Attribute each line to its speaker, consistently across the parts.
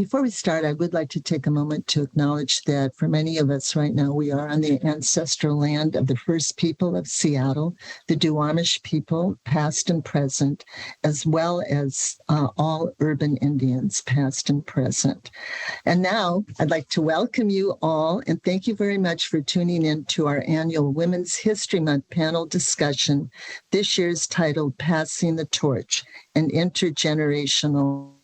Speaker 1: Before we start, I would like to take a moment to acknowledge that for many of us right now, we are on the ancestral land of the first people of Seattle, the Duwamish people, past and present, as well as all urban Indians, past and present. And now I'd like to welcome you all and thank you very much for tuning in to our annual Women's History Month panel discussion. This year's titled Passing the Torch, an Intergenerational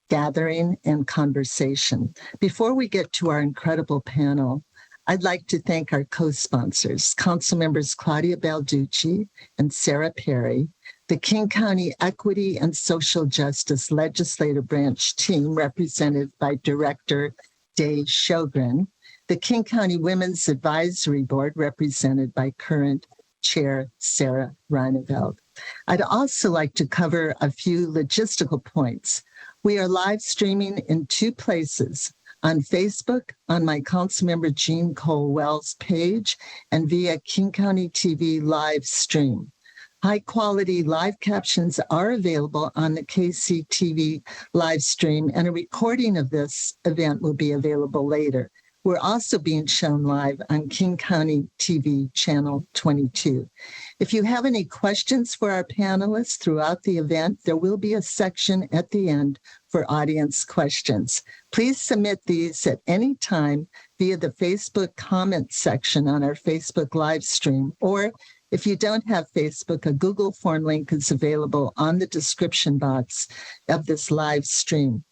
Speaker 1: Gathering and Conversation. Before we get to our incredible panel, I'd like to thank our co-sponsors, Council Members Claudia Balducci and Sarah Perry, the King County Equity and Social Justice Legislative Branch team represented by Director Day Sjogren, the King County Women's Advisory Board represented by current Chair Sarah Reineveld. I'd also like to cover a few logistical points. We are live streaming in two places, on Facebook, on my Councilmember Jean Cole Wells page, and via King County TV live stream. High-quality live captions are available on the KCTV live stream, and a recording of this event will be available later. We're also being shown live on King County TV Channel 22. If you have any questions for our panelists throughout the event, there will be a section at the end for audience questions. Please submit these at any time via the Facebook comment section on our Facebook live stream, or if you don't have Facebook, a Google form link is available on the description box of this live stream.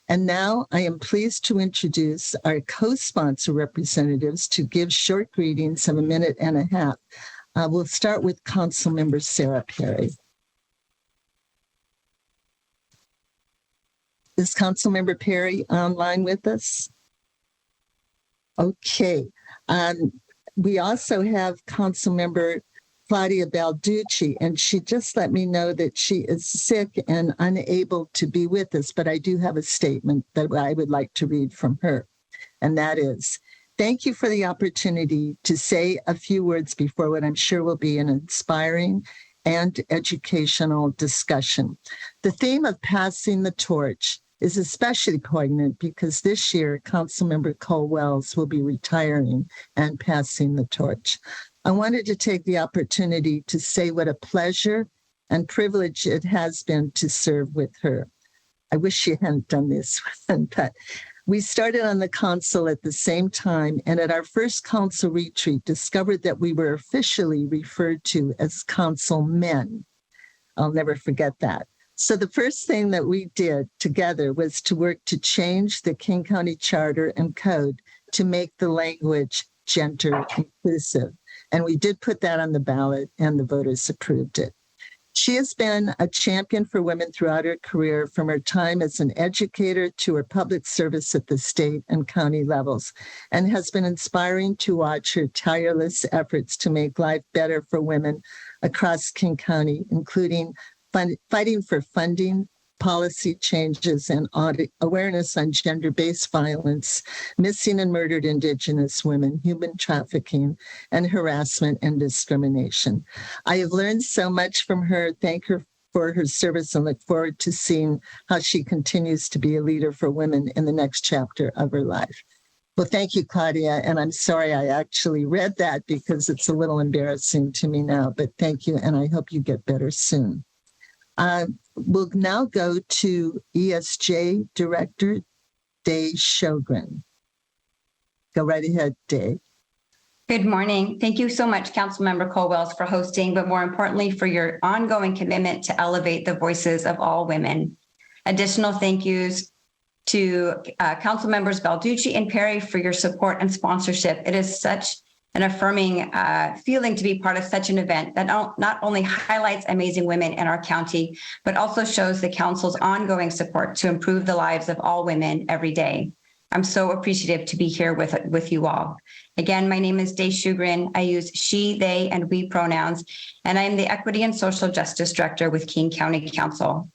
Speaker 1: And now I am pleased to introduce our co-sponsor representatives to give short greetings of a minute and a half. We'll start with Councilmember Sarah Perry. Is Councilmember Perry online with us? Okay. We also have Councilmember Claudia Balducci, and she just let me know that she is sick and unable to be with us, but I do have a statement that I would like to read from her, and that is, thank you for the opportunity to say a few words before what I'm sure will be an inspiring and educational discussion. The theme of passing the torch is especially poignant because this year, Councilmember Cole Wells will be retiring and passing the torch. I wanted to take the opportunity to say what a pleasure and privilege it has been to serve with her. I wish she hadn't done this one, but we started on the council at the same time, and at our first council retreat, discovered that we were officially referred to as councilmen. I'll never forget that. So the first thing that we did together was to work to change the King County Charter and Code to make the language gender inclusive. And we did put that on the ballot, and the voters approved it. She has been a champion for women throughout her career, from her time as an educator to her public service at the state and county levels, and has been inspiring to watch her tireless efforts to make life better for women across King County, including fighting for funding, policy changes, and awareness on gender-based violence, missing and murdered Indigenous women, human trafficking, and harassment and discrimination. I have learned so much from her. Thank her for her service and look forward to seeing how she continues to be a leader for women in the next chapter of her life. Well, thank you, Claudia. And I'm sorry I actually read that because it's a little embarrassing to me now, but thank you. And I hope you get better soon. We'll now go to ESJ Director Day Sjogren. Go right ahead, Day.
Speaker 2: Good morning. Thank you so much, Councilmember Cole Wells, for hosting, but more importantly, for your ongoing commitment to elevate the voices of all women. Additional thank yous to Council Members Balducci and Perry for your support and sponsorship. It is such an affirming feeling to be part of such an event that not only highlights amazing women in our county, but also shows the council's ongoing support to improve the lives of all women every day. I'm so appreciative to be here with you all. Again, my name is Day Sjogren. I use she, they, and we pronouns, and I am the Equity and Social Justice Director with King County Council.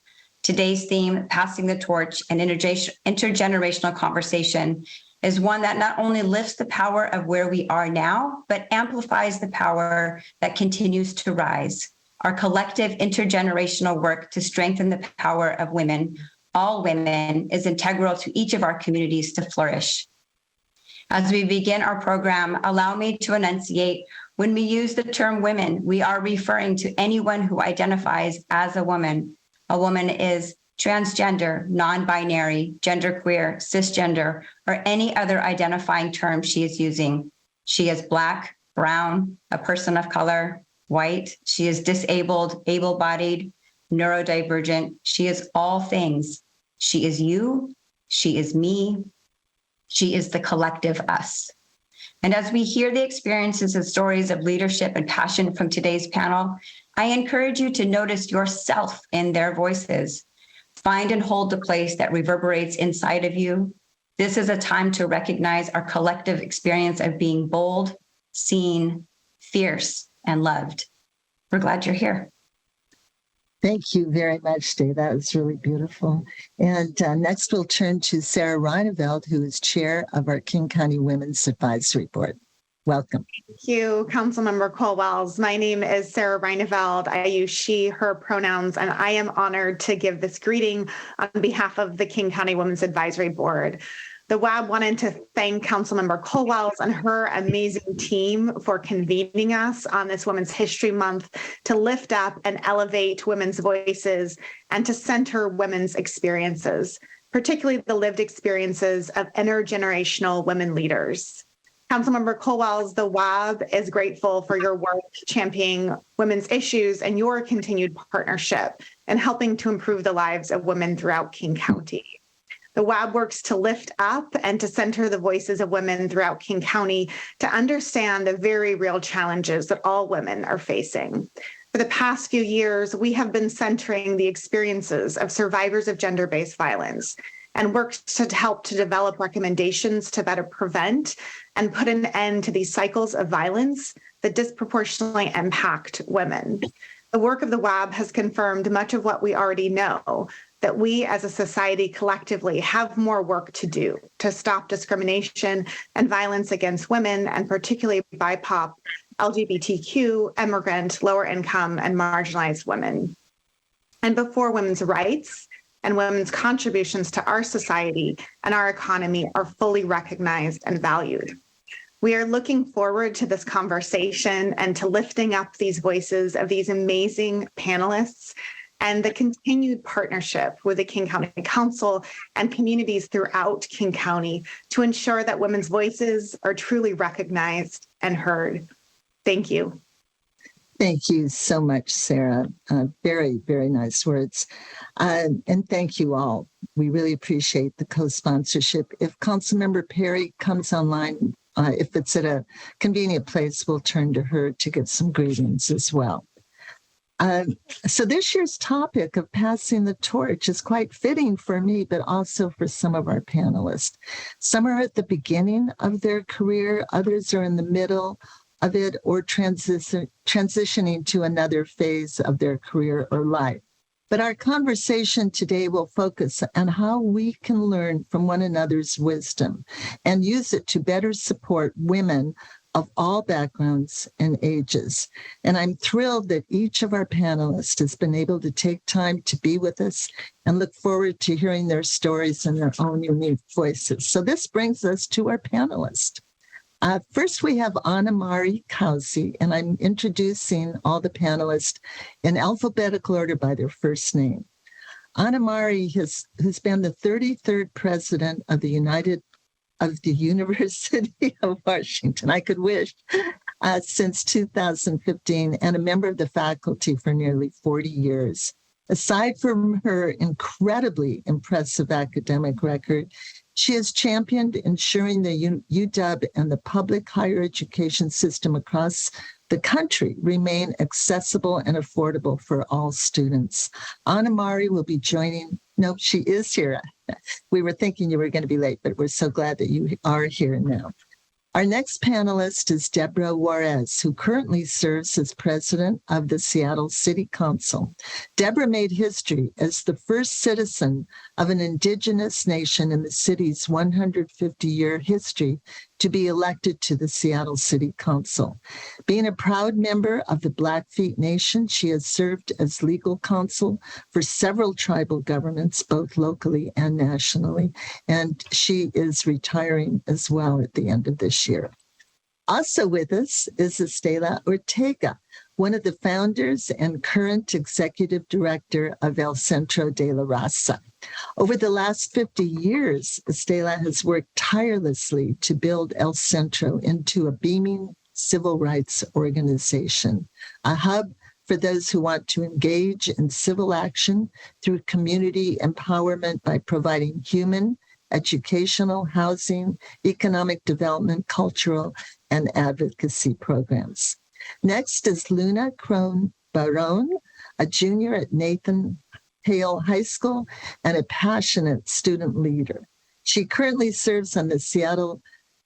Speaker 2: Today's theme, Passing the Torch, an intergenerational conversation, is one that not only lifts the power of where we are now, but amplifies the power that continues to rise. Our collective intergenerational work to strengthen the power of women all women is integral to each of our communities to flourish. As we begin our program, allow me to enunciate when we use the term women, we are referring to anyone who identifies as a woman. A woman is transgender, non-binary, genderqueer, cisgender, or any other identifying term she is using. She is Black, brown, a person of color, white. She is disabled, able-bodied, neurodivergent. She is all things. She is you. She is me. She is the collective us. And as we hear the experiences and stories of leadership and passion from today's panel, I encourage you to notice yourself in their voices. Find and hold the place that reverberates inside of you. This is a time to recognize our collective experience of being bold, seen, fierce, and loved. We're glad you're here.
Speaker 1: Thank you very much, Dave. That was really beautiful. And next, we'll turn to Sarah Reineveld, who is chair of our King County Women's Advisory Board. Welcome.
Speaker 3: Thank you, Councilmember Colwells. My name is Sarah Reineveld. I use she, her pronouns, and I am honored to give this greeting on behalf of the King County Women's Advisory Board. The WAB wanted to thank Councilmember Colwells and her amazing team for convening us on this Women's History Month to lift up and elevate women's voices and to center women's experiences, particularly the lived experiences of intergenerational women leaders. Councilmember Colwells, the WAB is grateful for your work championing women's issues and your continued partnership in helping to improve the lives of women throughout King County. The WAB works to lift up and to center the voices of women throughout King County to understand the very real challenges that all women are facing. For the past few years, we have been centering the experiences of survivors of gender-based violence and worked to help to develop recommendations to better prevent and put an end to these cycles of violence that disproportionately impact women. The work of the WAB has confirmed much of what we already know, that we as a society collectively have more work to do to stop discrimination and violence against women, and particularly BIPOC, LGBTQ, immigrant, lower income, and marginalized women. And before women's rights and women's contributions to our society and our economy are fully recognized and valued. We are looking forward to this conversation and to lifting up these voices of these amazing panelists and the continued partnership with the King County Council and communities throughout King County to ensure that women's voices are truly recognized and heard. Thank you.
Speaker 1: Thank you so much, Sarah. Very, very nice words. And thank you all. We really appreciate the co-sponsorship. If Councilmember Perry comes online, if it's at a convenient place, we'll turn to her to give some greetings as well. So this year's topic of passing the torch is quite fitting for me, but also for some of our panelists. Some are at the beginning of their career, others are in the middle of it, or transitioning to another phase of their career or life. But our conversation today will focus on how we can learn from one another's wisdom and use it to better support women of all backgrounds and ages. And I'm thrilled that each of our panelists has been able to take time to be with us and look forward to hearing their stories in their own unique voices. So this brings us to our panelists. First, we have Anna-Marie Kause, and I'm introducing all the panelists in alphabetical order by their first name. Anna-Marie, who's been the 33rd president of the University of Washington, I could wish, since 2015, and a member of the faculty for nearly 40 years. Aside from her incredibly impressive academic record, she has championed ensuring the UW and the public higher education system across the country remain accessible and affordable for all students. Anna-Marie will be joining. No, she is here. We were thinking you were going to be late, but we're so glad that you are here now. Our next panelist is Deborah Juarez, who currently serves as president of the Seattle City Council. Deborah made history as the first citizen of an indigenous nation in the city's 150-year history to be elected to the Seattle City Council. Being a proud member of the Blackfeet Nation, she has served as legal counsel for several tribal governments, both locally and nationally, and she is retiring as well at the end of this year. Also with us is Estela Ortega, one of the founders and current executive director of El Centro de la Raza. Over the last 50 years, Estela has worked tirelessly to build El Centro into a beaming civil rights organization, a hub for those who want to engage in civil action through community empowerment by providing human, educational, housing, economic development, cultural, and advocacy programs. Next is Luna Crone Barone, a junior at Nathan Hale High School and a passionate student leader. She currently serves on the Seattle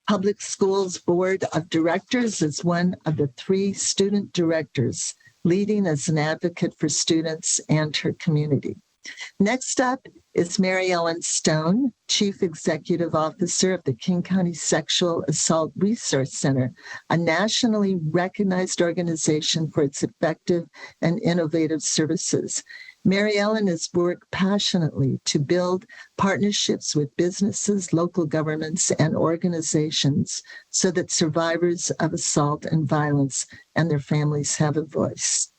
Speaker 1: Public Schools Board of Directors as one of the 3 student directors, leading as an advocate for students and her community. Next up is Mary Ellen Stone, Chief Executive Officer of the King County Sexual Assault Resource Center, a nationally recognized organization for its effective and innovative services. Mary Ellen has worked passionately to build partnerships with businesses, local governments, and organizations so that survivors of assault and violence and their families have a voice.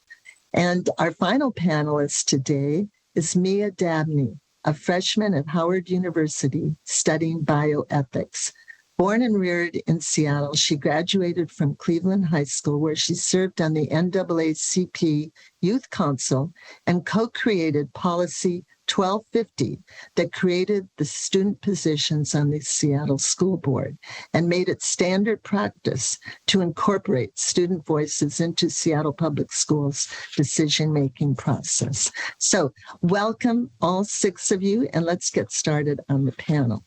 Speaker 1: And our final panelist today is Mia Dabney, a freshman at Howard University studying bioethics. Born and reared in Seattle, she graduated from Cleveland High School, where she served on the NAACP Youth Council and co-created Policy 1250 that created the student positions on the Seattle School Board and made it standard practice to incorporate student voices into Seattle Public Schools' decision-making process. So welcome all 6 of you, and let's get started on the panel.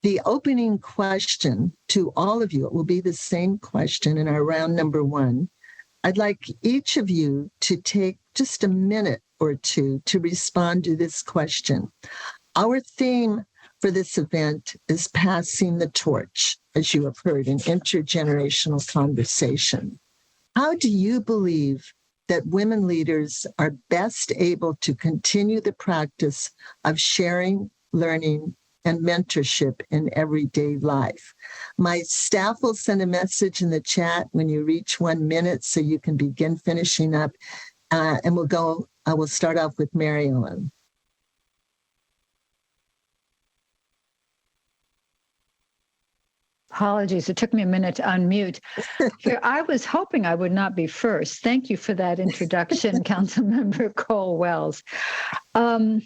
Speaker 1: The opening question to all of you, it will be the same question in our round number 1. I'd like each of you to take just a minute or 2 to respond to this question. Our theme for this event is passing the torch, as you have heard, an intergenerational conversation. How do you believe that women leaders are best able to continue the practice of sharing, learning, and mentorship in everyday life? My staff will send a message in the chat when you reach 1 minute so you can begin finishing up. And we'll start off with Mary Ellen.
Speaker 4: Apologies, it took me a minute to unmute. I was hoping I would not be first. Thank you for that introduction, Councilmember Cole Wells. I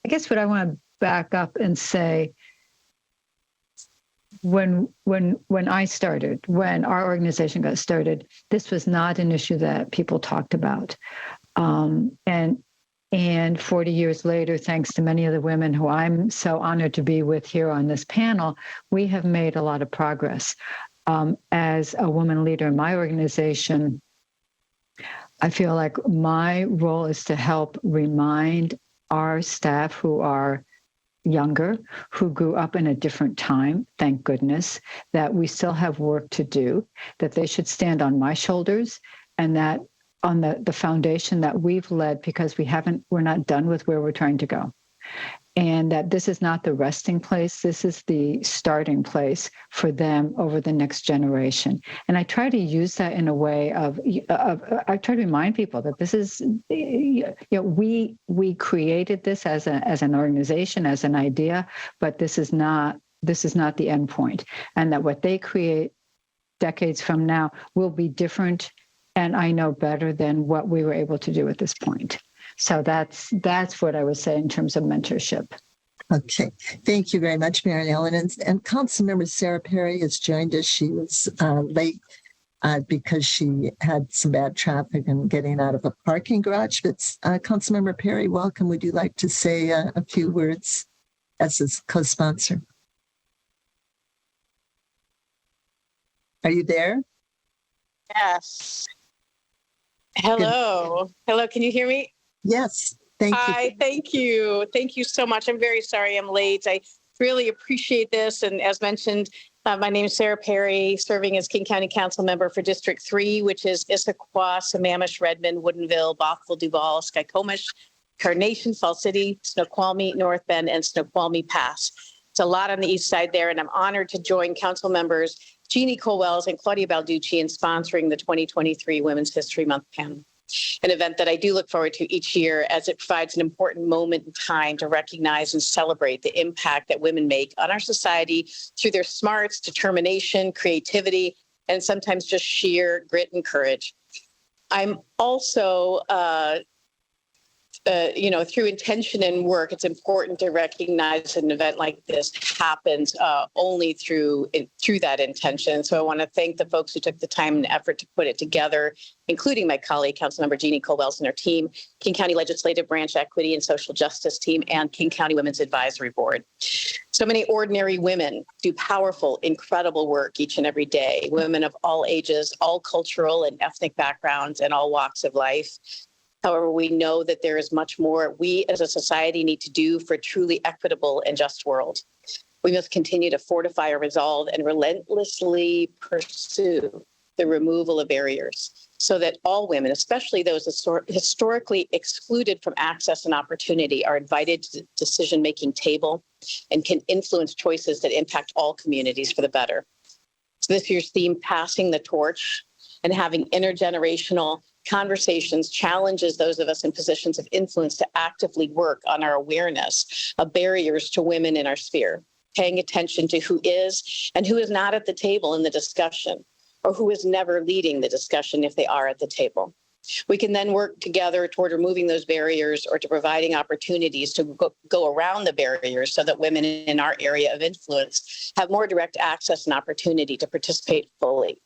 Speaker 4: guess what I want to back up and say, when I started, when our organization got started, this was not an issue that people talked about. And 40 years later, thanks to many of the women who I'm so honored to be with here on this panel, we have made a lot of progress. As a woman leader in my organization, I feel like my role is to help remind our staff who are younger, who grew up in a different time, thank goodness, that we still have work to do, that they should stand on my shoulders, and that on the foundation that we've led, because we're not done with where we're trying to go. And that this is not the resting place, this is the starting place for them over the next generation. And I try to use that in a way of I try to remind people that this is, we created this as an organization, as an idea, but this is not the end point. And that what they create decades from now will be different, and I know better than what we were able to do at this point. So that's what I would say in terms of mentorship.
Speaker 1: Okay. Thank you very much, Mary Ellen. And Councilmember Sarah Perry has joined us. She was late because she had some bad traffic and getting out of a parking garage. But Councilmember Perry, welcome. Would you like to say a few words as a co-sponsor? Are you there?
Speaker 5: Yes. Hello. Good. Hello. Can you hear me?
Speaker 1: Yes. Thank you.
Speaker 5: Hi. Thank you. Thank you so much. I'm very sorry I'm late. I really appreciate this. And as mentioned, My name is Sarah Perry, serving as King County Council member for District 3, which is Issaquah, Sammamish, Redmond, Woodinville, Bothell, Duval, Skykomish, Carnation, Fall City, Snoqualmie, North Bend, and Snoqualmie Pass. It's a lot on the east side there, and I'm honored to join council members Jeannie Colwells and Claudia Balducci in sponsoring the 2023 Women's History Month panel, an event that I do look forward to each year as it provides an important moment in time to recognize and celebrate the impact that women make on our society through their smarts, determination, creativity, and sometimes just sheer grit and courage. I'm also through intention and work, it's important to recognize an event like this happens only through that intention. So I want to thank the folks who took the time and effort to put it together, including my colleague, Councilmember Jeannie Colwells and her team, King County Legislative Branch Equity and Social Justice team, and King County Women's Advisory Board. So many ordinary women do powerful, incredible work each and every day. Women of all ages, all cultural and ethnic backgrounds, and all walks of life. However, we know that there is much more we as a society need to do for a truly equitable and just world. We must continue to fortify our resolve and relentlessly pursue the removal of barriers so that all women, especially those historically excluded from access and opportunity, are invited to the decision-making table and can influence choices that impact all communities for the better. So this year's theme, Passing the Torch, and having intergenerational conversations challenges those of us in positions of influence to actively work on our awareness of barriers to women in our sphere, paying attention to who is and who is not at the table in the discussion, or who is never leading the discussion if they are at the table. We can then work together toward removing those barriers or to providing opportunities to go around the barriers so that women in our area of influence have more direct access and opportunity to participate fully.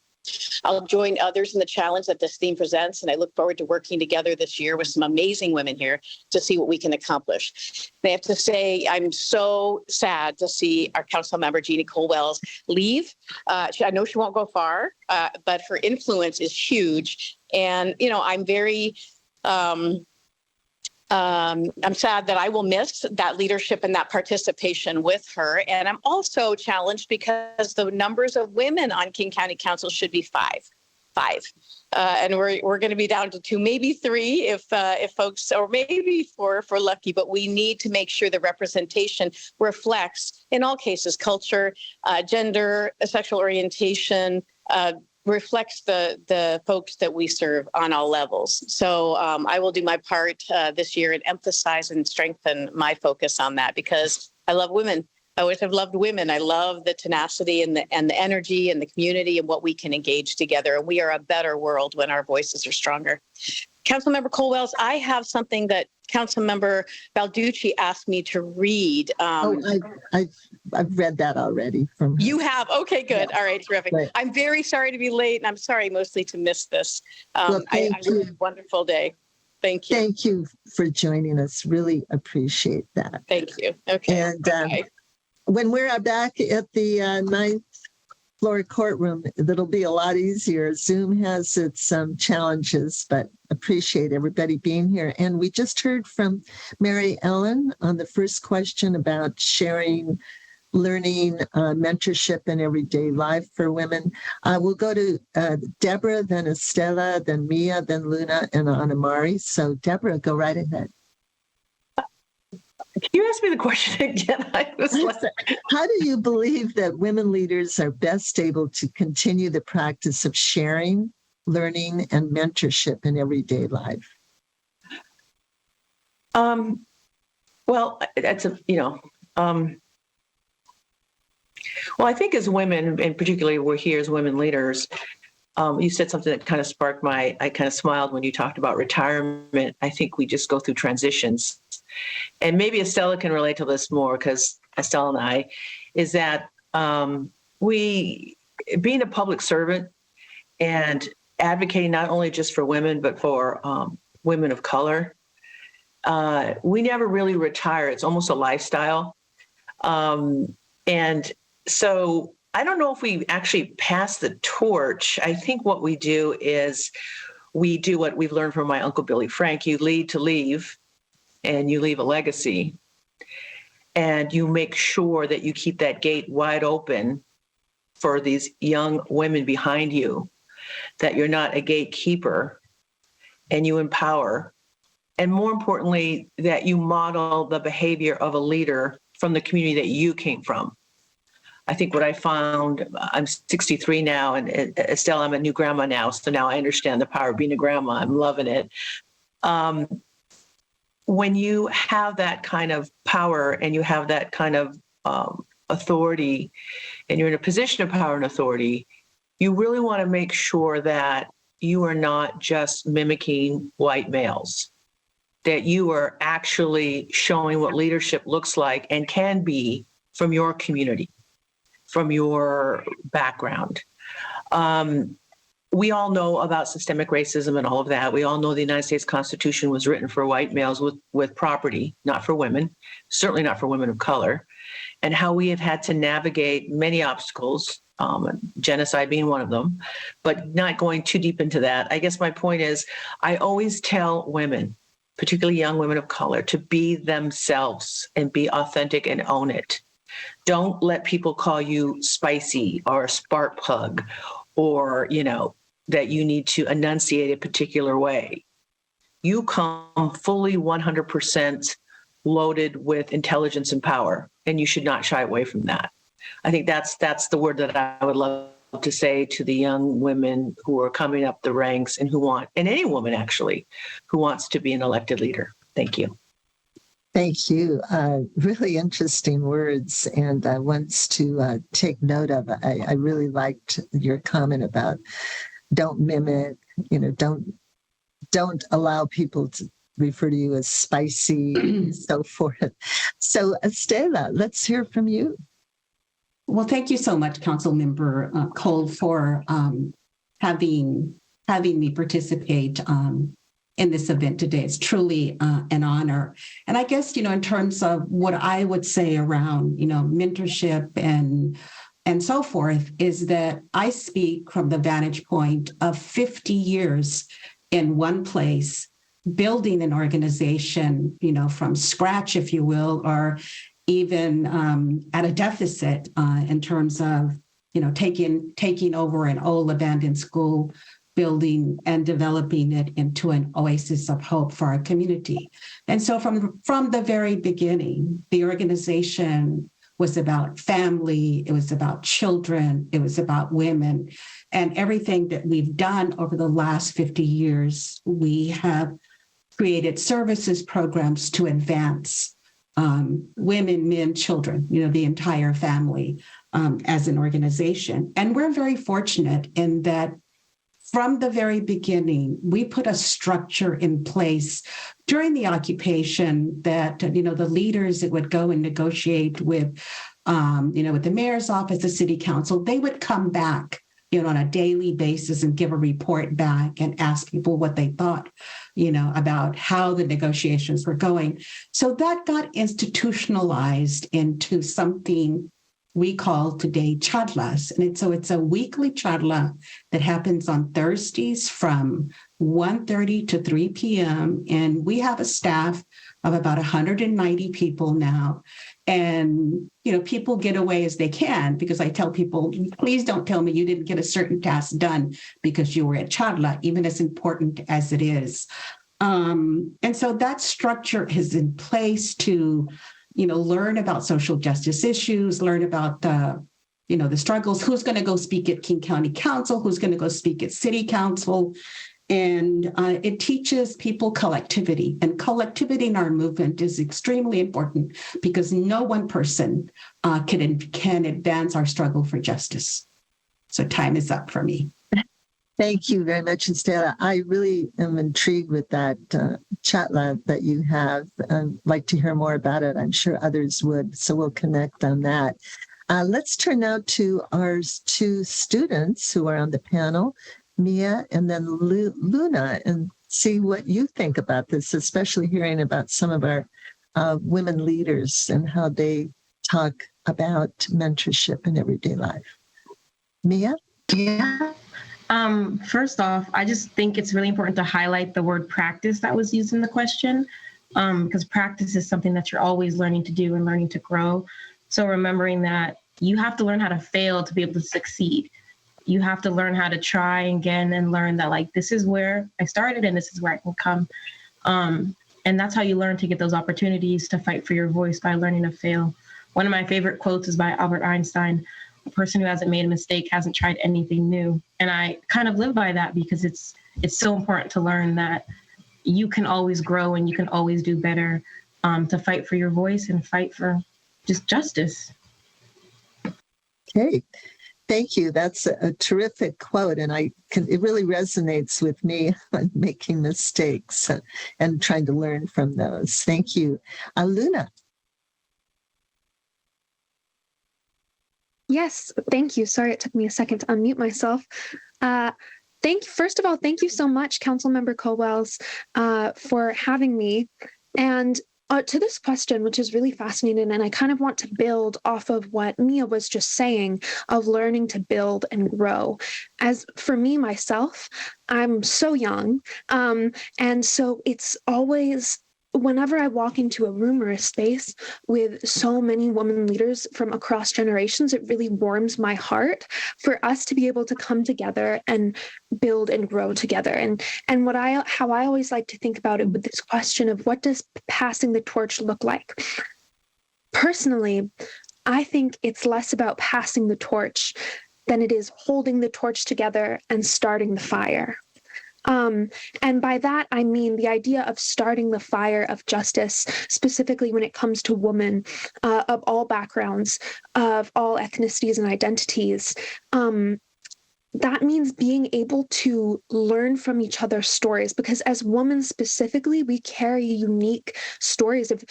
Speaker 5: I'll join others in the challenge that this theme presents, and I look forward to working together this year with some amazing women here to see what we can accomplish. And I have to say, I'm so sad to see our council member, Jeannie Colwells, leave. I know she won't go far, but her influence is huge. And, I'm very... I'm sad that I will miss that leadership and that participation with her. And I'm also challenged because the numbers of women on King County Council should be five. And we're going to be down to 2, maybe 3 if folks, or maybe 4 if we're lucky, but we need to make sure the representation reflects, in all cases, culture, gender, sexual orientation, reflects the folks that we serve on all levels. So I will do my part this year and emphasize and strengthen my focus on that because I love women. I always have loved women. I love the tenacity and the energy and the community and what we can engage together. And we are a better world when our voices are stronger. Councilmember Colwells, I have something that Councilmember Balducci asked me to read.
Speaker 1: I've read that already.
Speaker 5: You have? Okay, good. Yeah. All right, terrific. Right. I'm very sorry to be late, and I'm sorry mostly to miss this.
Speaker 1: Well,
Speaker 5: I had a wonderful day. Thank you.
Speaker 1: Thank you for joining us. Really appreciate that.
Speaker 5: Thank you. Okay.
Speaker 1: And when we're back at the 9th floor courtroom, that'll be a lot easier. Zoom has its challenges, but appreciate everybody being here. And we just heard from Mary Ellen on the first question about sharing, learning, mentorship in everyday life for women. We'll go to Deborah, then Estella, then Mia, then Luna, and Anamari. So Deborah, go right ahead.
Speaker 6: Can you ask me the question again?
Speaker 1: How do you believe that women leaders are best able to continue the practice of sharing, learning, and mentorship in everyday life?
Speaker 6: Well, that's well, I think as women, and particularly we're here as women leaders, you said something that kind of sparked I kind of smiled when you talked about retirement. I think we just go through transitions. And maybe Estella can relate to this more because Estella and I, is that we, being a public servant and advocating not only just for women, but for women of color, we never really retire. It's almost a lifestyle. And so I don't know if we actually pass the torch. I think what we do is we do what we've learned from my Uncle Billy Frank. You lead to leave. And you leave a legacy, and you make sure that you keep that gate wide open for these young women behind you, that you're not a gatekeeper and you empower. And more importantly, that you model the behavior of a leader from the community that you came from. I think what I found, I'm 63 now, and Estelle, I'm a new grandma now, so now I understand the power of being a grandma. I'm loving it. When you have that kind of power and you have that kind of authority, and you're in a position of power and authority, you really want to make sure that you are not just mimicking white males, that you are actually showing what leadership looks like and can be from your community, from your background. We all know about systemic racism and all of that. We all know the United States Constitution was written for white males with property, not for women, certainly not for women of color, and how we have had to navigate many obstacles, genocide being one of them, but not going too deep into that. I guess my point is, I always tell women, particularly young women of color, to be themselves and be authentic and own it. Don't let people call you spicy or a spark plug, or, that you need to enunciate a particular way. You come fully 100% loaded with intelligence and power, and you should not shy away from that. I think that's the word that I would love to say to the young women who are coming up the ranks and and any woman actually, who wants to be an elected leader. Thank you.
Speaker 1: Thank you. Really interesting words, and ones to take note of. I really liked your comment about don't mimic, don't allow people to refer to you as spicy and so forth. So Estela, let's hear from you.
Speaker 7: Well, thank you so much, Councilmember Cole, for having me participate in this event today. It's truly an honor. And I guess, in terms of what I would say around, mentorship and so forth, is that I speak from the vantage point of 50 years in one place, building an organization, from scratch, if you will, or even at a deficit in terms of, taking over an old abandoned school building and developing it into an oasis of hope for our community. And so from the very beginning, the organization was about family, it was about children, it was about women. And everything that we've done over the last 50 years, we have created services, programs to advance women, men, children, the entire family as an organization. And we're very fortunate in that from the very beginning, we put a structure in place during the occupation that, the leaders that would go and negotiate with the mayor's office, the city council, they would come back, on a daily basis and give a report back and ask people what they thought, about how the negotiations were going. So that got institutionalized into something we call today charlas. And it's a weekly charla that happens on Thursdays from 1:30 to 3 p.m. And we have a staff of about 190 people now. And, people get away as they can, because I tell people, please don't tell me you didn't get a certain task done because you were at charla, even as important as it is. And so that structure is in place to learn about social justice issues, learn about the struggles, who's going to go speak at King County Council, who's going to go speak at City Council. And it teaches people collectivity. And collectivity in our movement is extremely important because no one person can advance our struggle for justice. So time is up for me.
Speaker 1: Thank you very much, Estela. I really am intrigued with that chat lab that you have. I'd like to hear more about it. I'm sure others would, so we'll connect on that. Let's turn now to our two students who are on the panel, Mia and then Luna, and see what you think about this, especially hearing about some of our women leaders and how they talk about mentorship in everyday life. Mia?
Speaker 8: Yeah. First off, I just think it's really important to highlight the word practice that was used in the question, because practice is something that you're always learning to do and learning to grow. So remembering that you have to learn how to fail to be able to succeed. You have to learn how to try again and learn that, like, this is where I started and this is where I can come. And that's how you learn to get those opportunities to fight for your voice, by learning to fail. One of my favorite quotes is by Albert Einstein: a person who hasn't made a mistake hasn't tried anything new. And I kind of live by that, because it's so important to learn that you can always grow and you can always do better, to fight for your voice and fight for just justice.
Speaker 1: Okay. Thank you. That's a terrific quote. And it really resonates with me on making mistakes and trying to learn from those. Thank you. Luna.
Speaker 9: Yes, thank you. Sorry, it took me a second to unmute myself. First of all, thank you so much, Councilmember Colwells, for having me. And to this question, which is really fascinating, and I kind of want to build off of what Mia was just saying, of learning to build and grow. As for me, myself, I'm so young. And so it's always, whenever I walk into a room or a space with so many women leaders from across generations, it really warms my heart for us to be able to come together and build and grow together. And how I always like to think about it with this question of, what does passing the torch look like? Personally, I think it's less about passing the torch than it is holding the torch together and starting the fire. And by that, I mean the idea of starting the fire of justice, specifically when it comes to women of all backgrounds, of all ethnicities and identities. That means being able to learn from each other's stories, because as women specifically, we carry unique stories of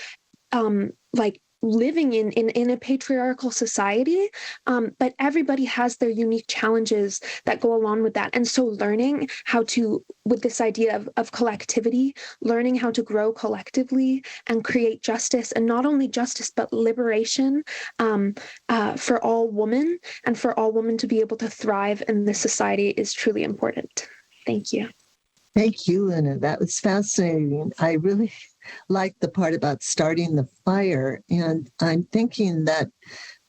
Speaker 9: like living in a patriarchal society, but everybody has their unique challenges that go along with that. And so learning how to, with this idea of collectivity, learning how to grow collectively and create justice, and not only justice, but liberation for all women, and for all women to be able to thrive in this society, is truly important. Thank you.
Speaker 1: Thank you, Luna. That was fascinating. I really like the part about starting the fire. And I'm thinking that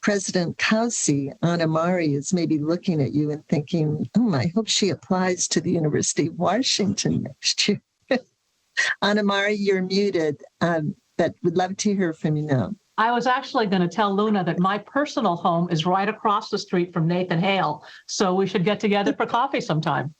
Speaker 1: President Kausi, Anna Mari, is maybe looking at you and thinking, I hope she applies to the University of Washington next year. Anna Mari, you're muted, but would love to hear from you now.
Speaker 10: I was actually going to tell Luna that my personal home is right across the street from Nathan Hale, so we should get together for coffee sometime.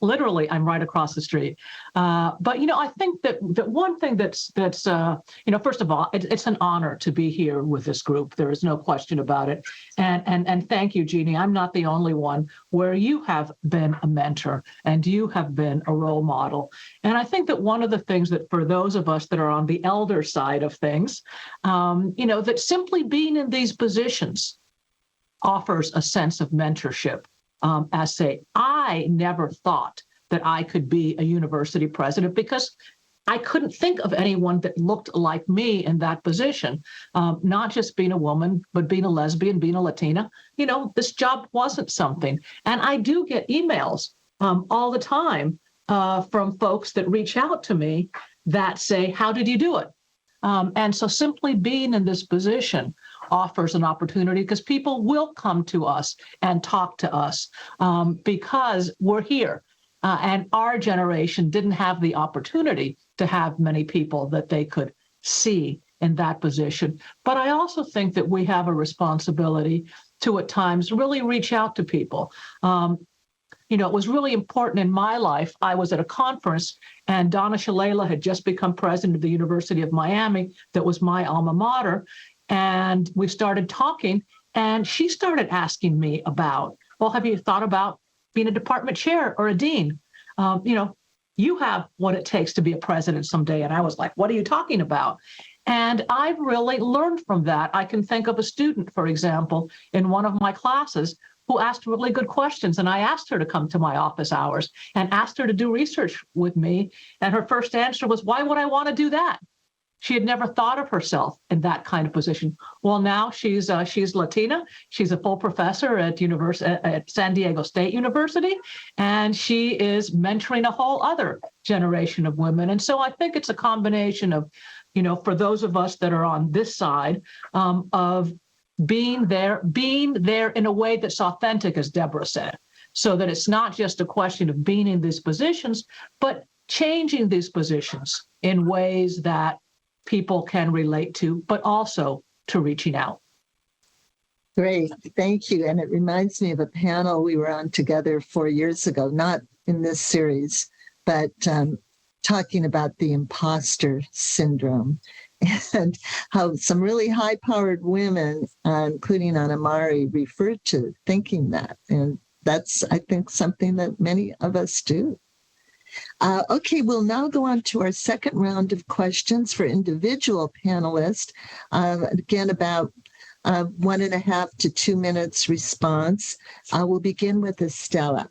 Speaker 10: Literally, I'm right across the street. But, I think that one thing that's first of all, it's an honor to be here with this group. There is no question about it. And thank you, Jeannie. I'm not the only one where you have been a mentor and you have been a role model. And I think that one of the things that for those of us that are on the elder side of things, that simply being in these positions offers a sense of mentorship. I never thought that I could be a university president, because I couldn't think of anyone that looked like me in that position, not just being a woman, but being a lesbian, being a Latina. This job wasn't something. And I do get emails all the time from folks that reach out to me that say, how did you do it? And so simply being in this position offers an opportunity, because people will come to us and talk to us because we're here. And our generation didn't have the opportunity to have many people that they could see in that position. But I also think that we have a responsibility to, at times, really reach out to people. It was really important in my life. I was at a conference, and Donna Shalala had just become president of the University of Miami. That was my alma mater. And we started talking, and she started asking me about, well, have you thought about being a department chair or a dean? You have what it takes to be a president someday. And I was like, what are you talking about? And I've really learned from that. I can think of a student, for example, in one of my classes who asked really good questions. And I asked her to come to my office hours and asked her to do research with me. And her first answer was, why would I want to do that? She had never thought of herself in that kind of position. Well, now she's Latina. She's a full professor at San Diego State University, and she is mentoring a whole other generation of women. And so I think it's a combination of, for those of us that are on this side, of being there in a way that's authentic, as Deborah said, so that it's not just a question of being in these positions, but changing these positions in ways that people can relate to, but also to reaching out.
Speaker 1: Great. Thank you. And it reminds me of a panel we were on together 4 years ago, not in this series, but talking about the imposter syndrome and how some really high-powered women, including Anamari, referred to thinking that. And that's, I think, something that many of us do. Okay, we'll now go on to our second round of questions for individual panelists. Again, about 1.5 to 2 minutes response. We'll begin with Estella.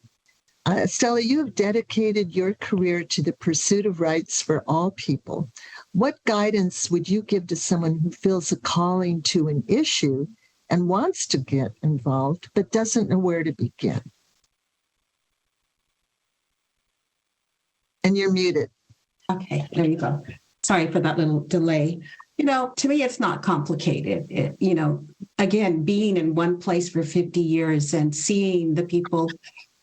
Speaker 1: Estella, you have dedicated your career to the pursuit of rights for all people. What guidance would you give to someone who feels a calling to an issue and wants to get involved, but doesn't know where to begin? And you're muted.
Speaker 7: Okay, there you go. Sorry for that little delay. To me, it's not complicated. Again, being in one place for 50 years and seeing the people,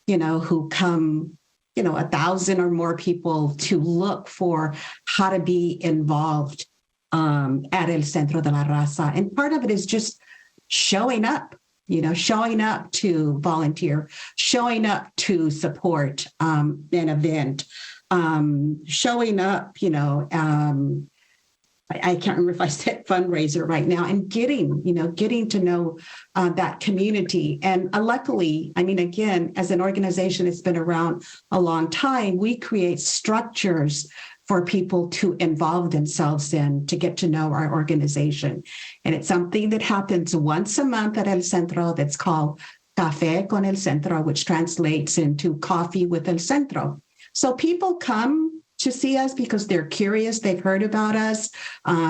Speaker 7: who come, 1,000 or more people to look for how to be involved at El Centro de la Raza. And part of it is just showing up, showing up to volunteer, showing up to support an event, showing up, I can't remember if I said fundraiser right now, and getting to know that community. And luckily, again, as an organization that's been around a long time, we create structures for people to involve themselves in, to get to know our organization. And it's something that happens once a month at El Centro that's called Café con El Centro, which translates into coffee with El Centro. So people come to see us because they're curious, they've heard about us,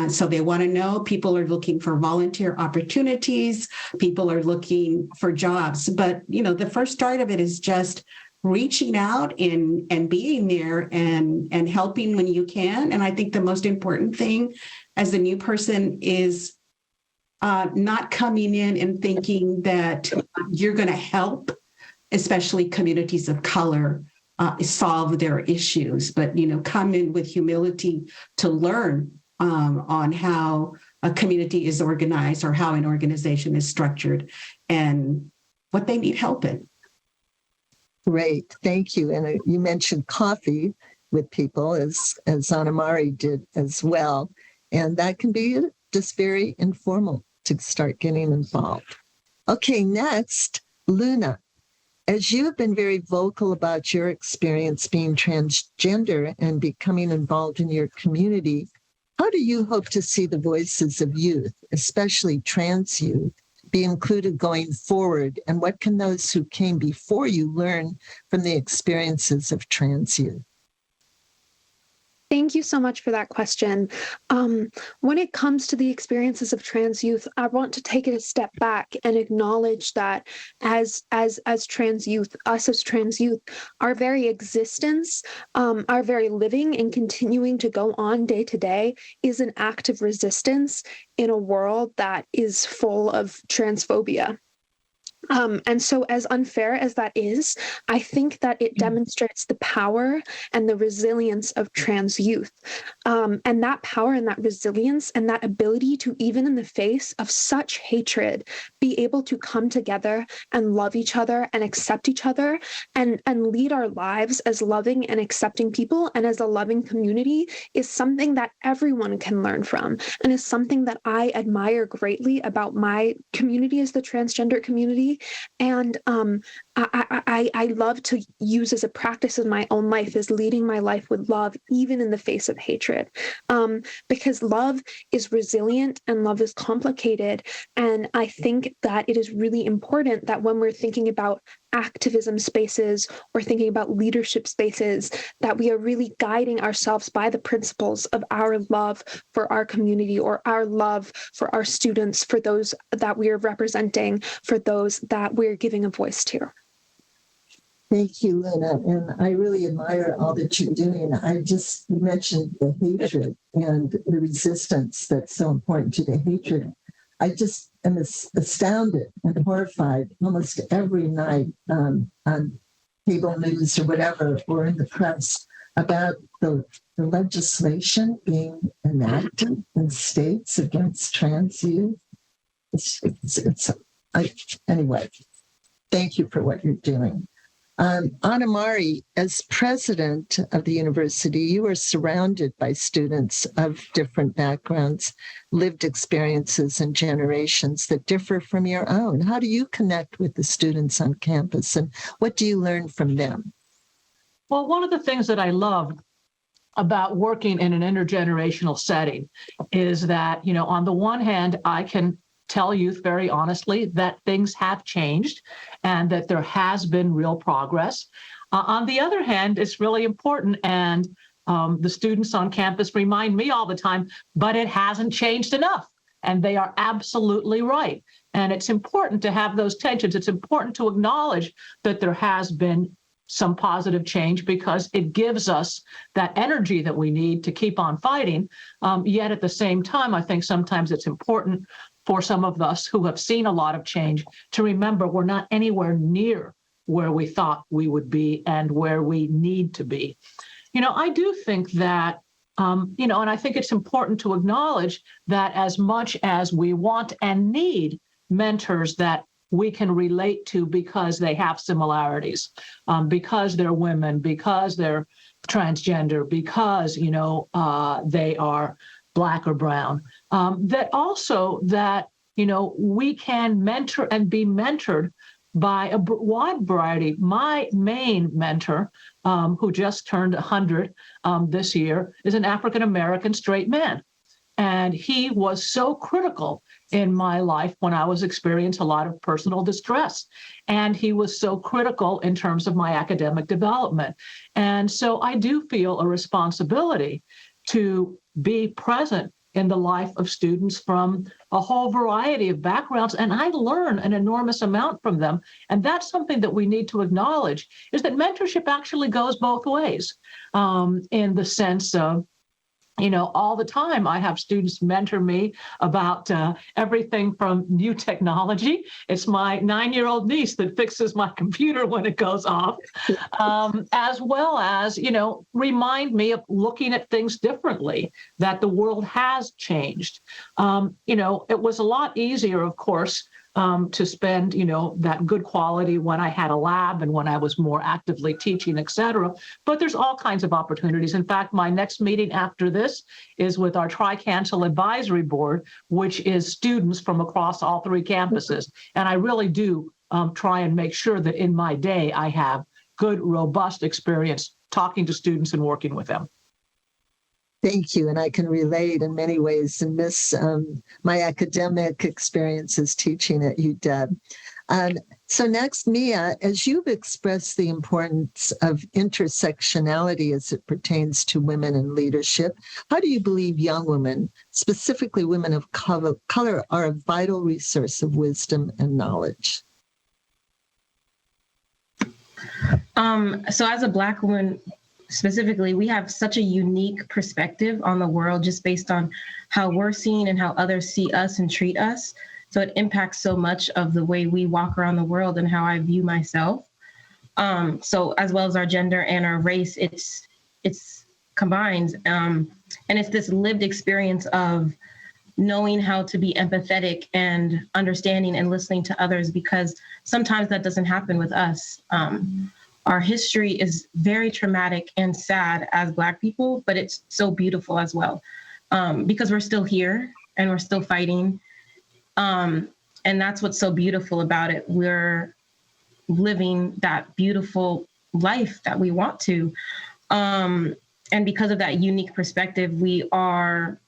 Speaker 7: so they want to know. People are looking for volunteer opportunities, people are looking for jobs. But, the first start of it is just reaching out and being there and helping when you can. And I think the most important thing as a new person is not coming in and thinking that you're going to help, especially communities of color, solve their issues, but come in with humility to learn on how a community is organized or how an organization is structured and what they need help in.
Speaker 1: Great, thank you. And you mentioned coffee with people, as Anamari did as well, and that can be just very informal to start getting involved. Okay, next, Luna. As you have been very vocal about your experience being transgender and becoming involved in your community, how do you hope to see the voices of youth, especially trans youth, be included going forward? And what can those who came before you learn from the experiences of trans youth?
Speaker 9: Thank you so much for that question. When it comes to the experiences of trans youth, I want to take it a step back and acknowledge that as trans youth, us as trans youth, our very existence, our very living and continuing to go on day to day is an act of resistance in a world that is full of transphobia. And so as unfair as that is, I think that it demonstrates the power and the resilience of trans youth. And that power and that resilience and that ability to, even in the face of such hatred, be able to come together and love each other and accept each other and lead our lives as loving and accepting people and as a loving community is something that everyone can learn from and is something that I admire greatly about my community as the transgender community. And I love to use as a practice in my own life is leading my life with love, even in the face of hatred, because love is resilient and love is complicated. And I think that it is really important that when we're thinking about activism spaces or thinking about leadership spaces, that we are really guiding ourselves by the principles of our love for our community or our love for our students, for those that we are representing, for those that we're giving a voice to.
Speaker 1: Thank you, Luna. And I really admire all that you're doing. I just mentioned the hatred and the resistance that's so important to the hatred. I just am astounded and horrified almost every night on cable news or whatever, or in the press about the legislation being enacted in states against trans youth. Anyway, thank you for what you're doing. Anna Mari, as president of the university, you are surrounded by students of different backgrounds, lived experiences, and generations that differ from your own. How do you connect with the students on campus, and what do you learn from them?
Speaker 10: Well, one of the things that I love about working in an intergenerational setting is that, on the one hand, I can tell youth very honestly that things have changed and that there has been real progress. On the other hand, it's really important, and the students on campus remind me all the time, but it hasn't changed enough. And they are absolutely right. And it's important to have those tensions. It's important to acknowledge that there has been some positive change because it gives us that energy that we need to keep on fighting. Yet at the same time, I think sometimes it's important for some of us who have seen a lot of change to remember we're not anywhere near where we thought we would be and where we need to be. I do think that, and I think it's important to acknowledge that as much as we want and need mentors that we can relate to because they have similarities, because they're women, because they're transgender, because, they are Black or brown, that also that, we can mentor and be mentored by a wide variety. My main mentor, who just turned 100 this year, is an African-American straight man. And he was so critical in my life when I was experiencing a lot of personal distress. And he was so critical in terms of my academic development. And so I do feel a responsibility to be present in the life of students from a whole variety of backgrounds. And I learn an enormous amount from them. And that's something that we need to acknowledge, is that mentorship actually goes both ways, in the sense of, all the time I have students mentor me about everything from new technology. It's my 9-year-old niece that fixes my computer when it goes off, as well as, remind me of looking at things differently, that the world has changed. It was a lot easier, of course, to spend, that good quality when I had a lab and when I was more actively teaching, et cetera. But there's all kinds of opportunities. In fact, my next meeting after this is with our Tri-Council Advisory Board, which is students from across all 3 campuses. And I really do try and make sure that in my day, I have good, robust experience talking to students and working with them.
Speaker 1: Thank you. And I can relate in many ways and miss my academic experiences teaching at UW. So next, Mia, as you've expressed the importance of intersectionality as it pertains to women in leadership, how do you believe young women, specifically women of color, are a vital resource of wisdom and knowledge?
Speaker 8: So as a Black woman, specifically, we have such a unique perspective on the world just based on how we're seen and how others see us and treat us. So it impacts so much of the way we walk around the world and how I view myself. So as well as our gender and our race, it's combined. And it's this lived experience of knowing how to be empathetic and understanding and listening to others, because sometimes that doesn't happen with us. Our history is very traumatic and sad as Black people, but it's so beautiful as well, because we're still here and we're still fighting. And that's what's so beautiful about it. We're living that beautiful life that we want to. And because of that unique perspective, we're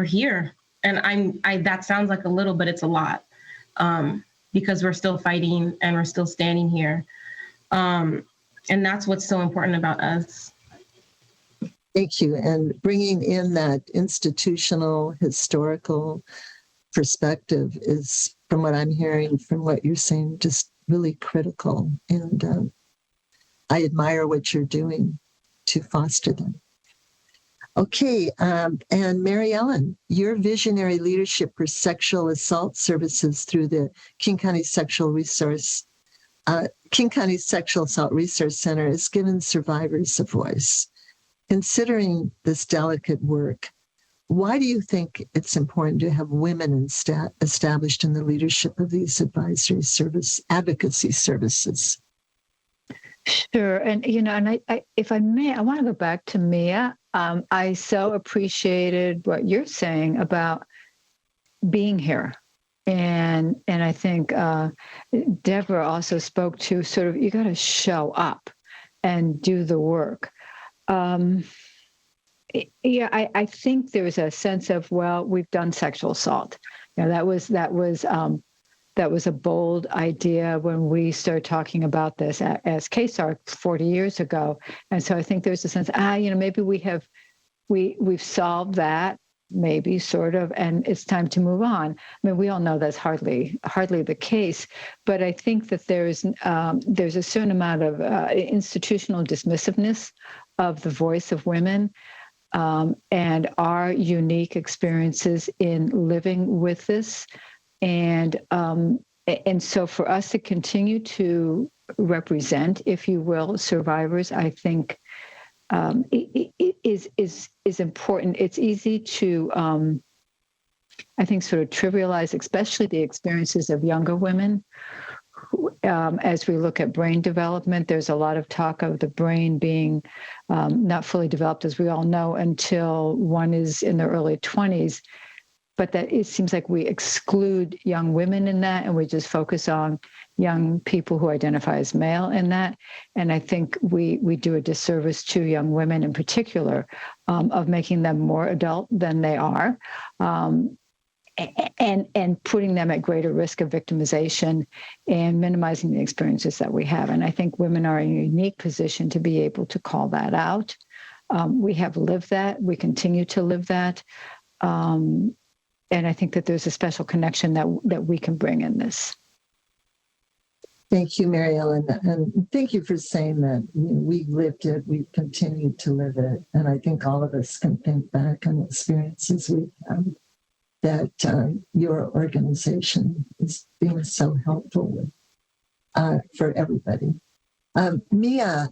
Speaker 8: here. And that sounds like a little, but it's a lot. Because we're still fighting and we're still standing here. And that's what's so important about us.
Speaker 1: Thank you. And bringing in that institutional, historical perspective is, from what I'm hearing, from what you're saying, just really critical. And I admire what you're doing to foster them. Okay, and Mary Ellen, your visionary leadership for sexual assault services through the King County Sexual Assault Resource Center has given survivors a voice. Considering this delicate work, why do you think it's important to have women established in the leadership of these advocacy services?
Speaker 4: Sure. And, I if I may, I want to go back to Mia. I so appreciated what you're saying about being here. And I think Deborah also spoke to sort of, you got to show up and do the work. I think there's a sense of, well, we've done sexual assault. That was a bold idea when we started talking about this as KSAR 40 years ago. And so I think there's a sense, maybe we've solved that, maybe sort of, and it's time to move on. I mean, we all know that's hardly the case, but I think that there's a certain amount of institutional dismissiveness of the voice of women and our unique experiences in living with this. And so for us to continue to represent, if you will, survivors, I think it is important. It's easy to, I think, sort of trivialize, especially the experiences of younger women. As we look at brain development, there's a lot of talk of the brain being not fully developed, as we all know, until one is in their early 20s. But that it seems like we exclude young women in that, and we just focus on young people who identify as male in that. And I think we do a disservice to young women in particular of making them more adult than they are, and putting them at greater risk of victimization and minimizing the experiences that we have. And I think women are in a unique position to be able to call that out. We have lived that. We continue to live that. And I think that there's a special connection that we can bring in this.
Speaker 1: Thank you, Mary Ellen. And thank you for saying that we've lived it, we've continued to live it. And I think all of us can think back on experiences we've had that your organization is being so helpful with for everybody. Mia,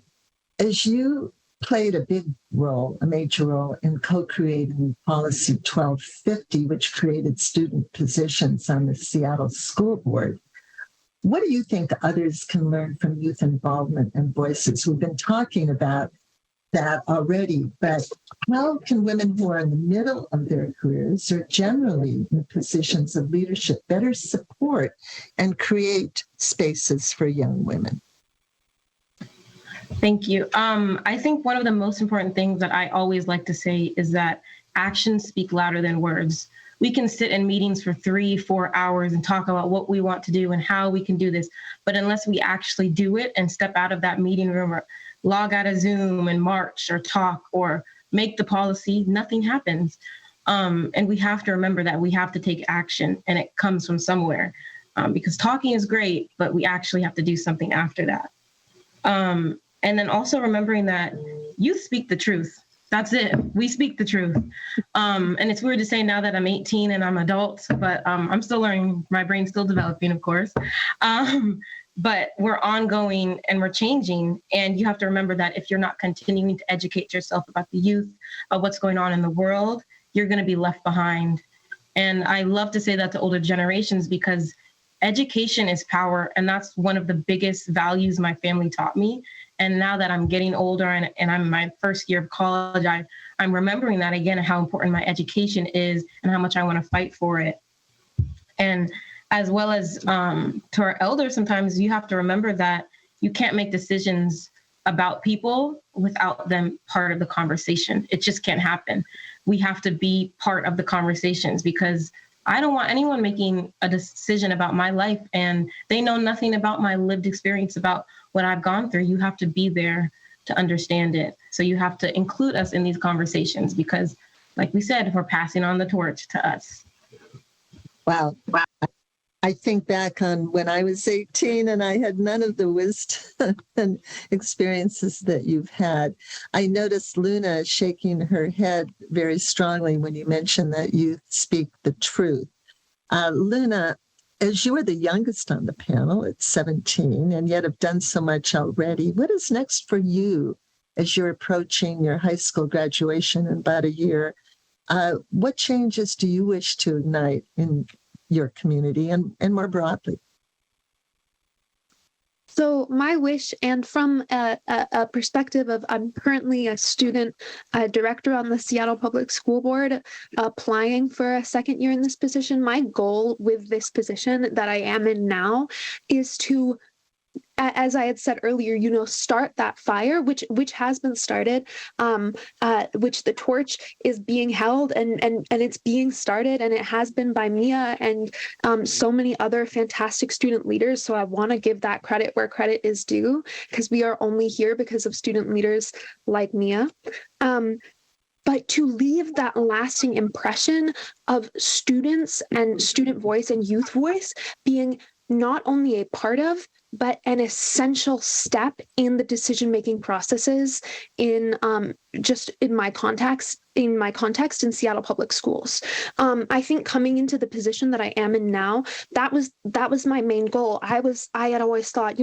Speaker 1: as you played a major role in co-creating Policy 1250, which created student positions on the Seattle School Board. What do you think others can learn from youth involvement and voices? We've been talking about that already, but how can women who are in the middle of their careers or generally in positions of leadership better support and create spaces for young women?
Speaker 8: Thank you. I think one of the most important things that I always like to say is that actions speak louder than words. We can sit in meetings for 3-4 hours and talk about what we want to do and how we can do this. But unless we actually do it and step out of that meeting room or log out of Zoom and march or talk or make the policy, nothing happens. And we have to remember that we have to take action, and it comes from somewhere, because talking is great, but we actually have to do something after that. And then also remembering that youth speak the truth. That's it. We speak the truth. And it's weird to say now that I'm 18 and I'm adult, but I'm still learning. My brain's still developing, of course. But we're ongoing and we're changing. And you have to remember that if you're not continuing to educate yourself about the youth, about what's going on in the world, you're going to be left behind. And I love to say that to older generations because education is power. And that's one of the biggest values my family taught me. And now that I'm getting older and I'm in my first year of college, I'm remembering that again, how important my education is and how much I want to fight for it. And as well as to our elders, sometimes you have to remember that you can't make decisions about people without them part of the conversation. It just can't happen. We have to be part of the conversations because I don't want anyone making a decision about my life and they know nothing about my lived experience, about what I've gone through. You have to be there to understand it. So you have to include us in these conversations because, like we said, we're passing on the torch to us.
Speaker 1: Wow. I think back on when I was 18 and I had none of the wisdom and experiences that you've had. I noticed Luna shaking her head very strongly when you mentioned that you speak the truth. Luna, as you are the youngest on the panel at 17 and yet have done so much already, what is next for you as you're approaching your high school graduation in about a year? What changes do you wish to ignite in your community and more broadly?
Speaker 9: So my wish, and from a perspective of, I'm currently a student director on the Seattle Public School Board, applying for a second year in this position. My goal with this position that I am in now is to, as I had said earlier, start that fire, which has been started, which the torch is being held and it's being started, and it has been by Mia and so many other fantastic student leaders. So I want to give that credit where credit is due, because we are only here because of student leaders like Mia. But to leave that lasting impression of students and student voice and youth voice being not only a part of, but an essential step in the decision-making processes in just in my context in Seattle Public Schools. I think coming into the position that I am in now, that was my main goal. I had always thought,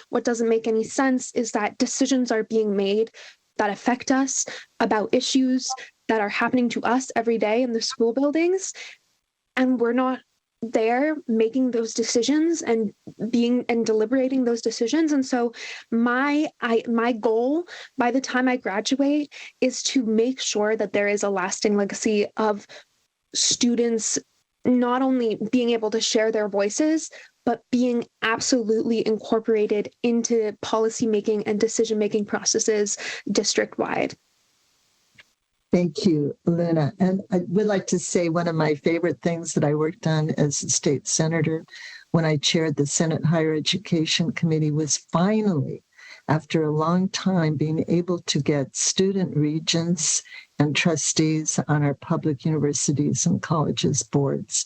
Speaker 9: what doesn't make any sense is that decisions are being made that affect us about issues that are happening to us every day in the school buildings, and we're not there making those decisions and deliberating those decisions. And so my goal by the time I graduate is to make sure that there is a lasting legacy of students not only being able to share their voices, but being absolutely incorporated into policymaking and decision-making processes district-wide.
Speaker 1: Thank you, Luna. And I would like to say one of my favorite things that I worked on as a state senator when I chaired the Senate Higher Education Committee was finally, after a long time, being able to get student regents and trustees on our public universities and colleges boards.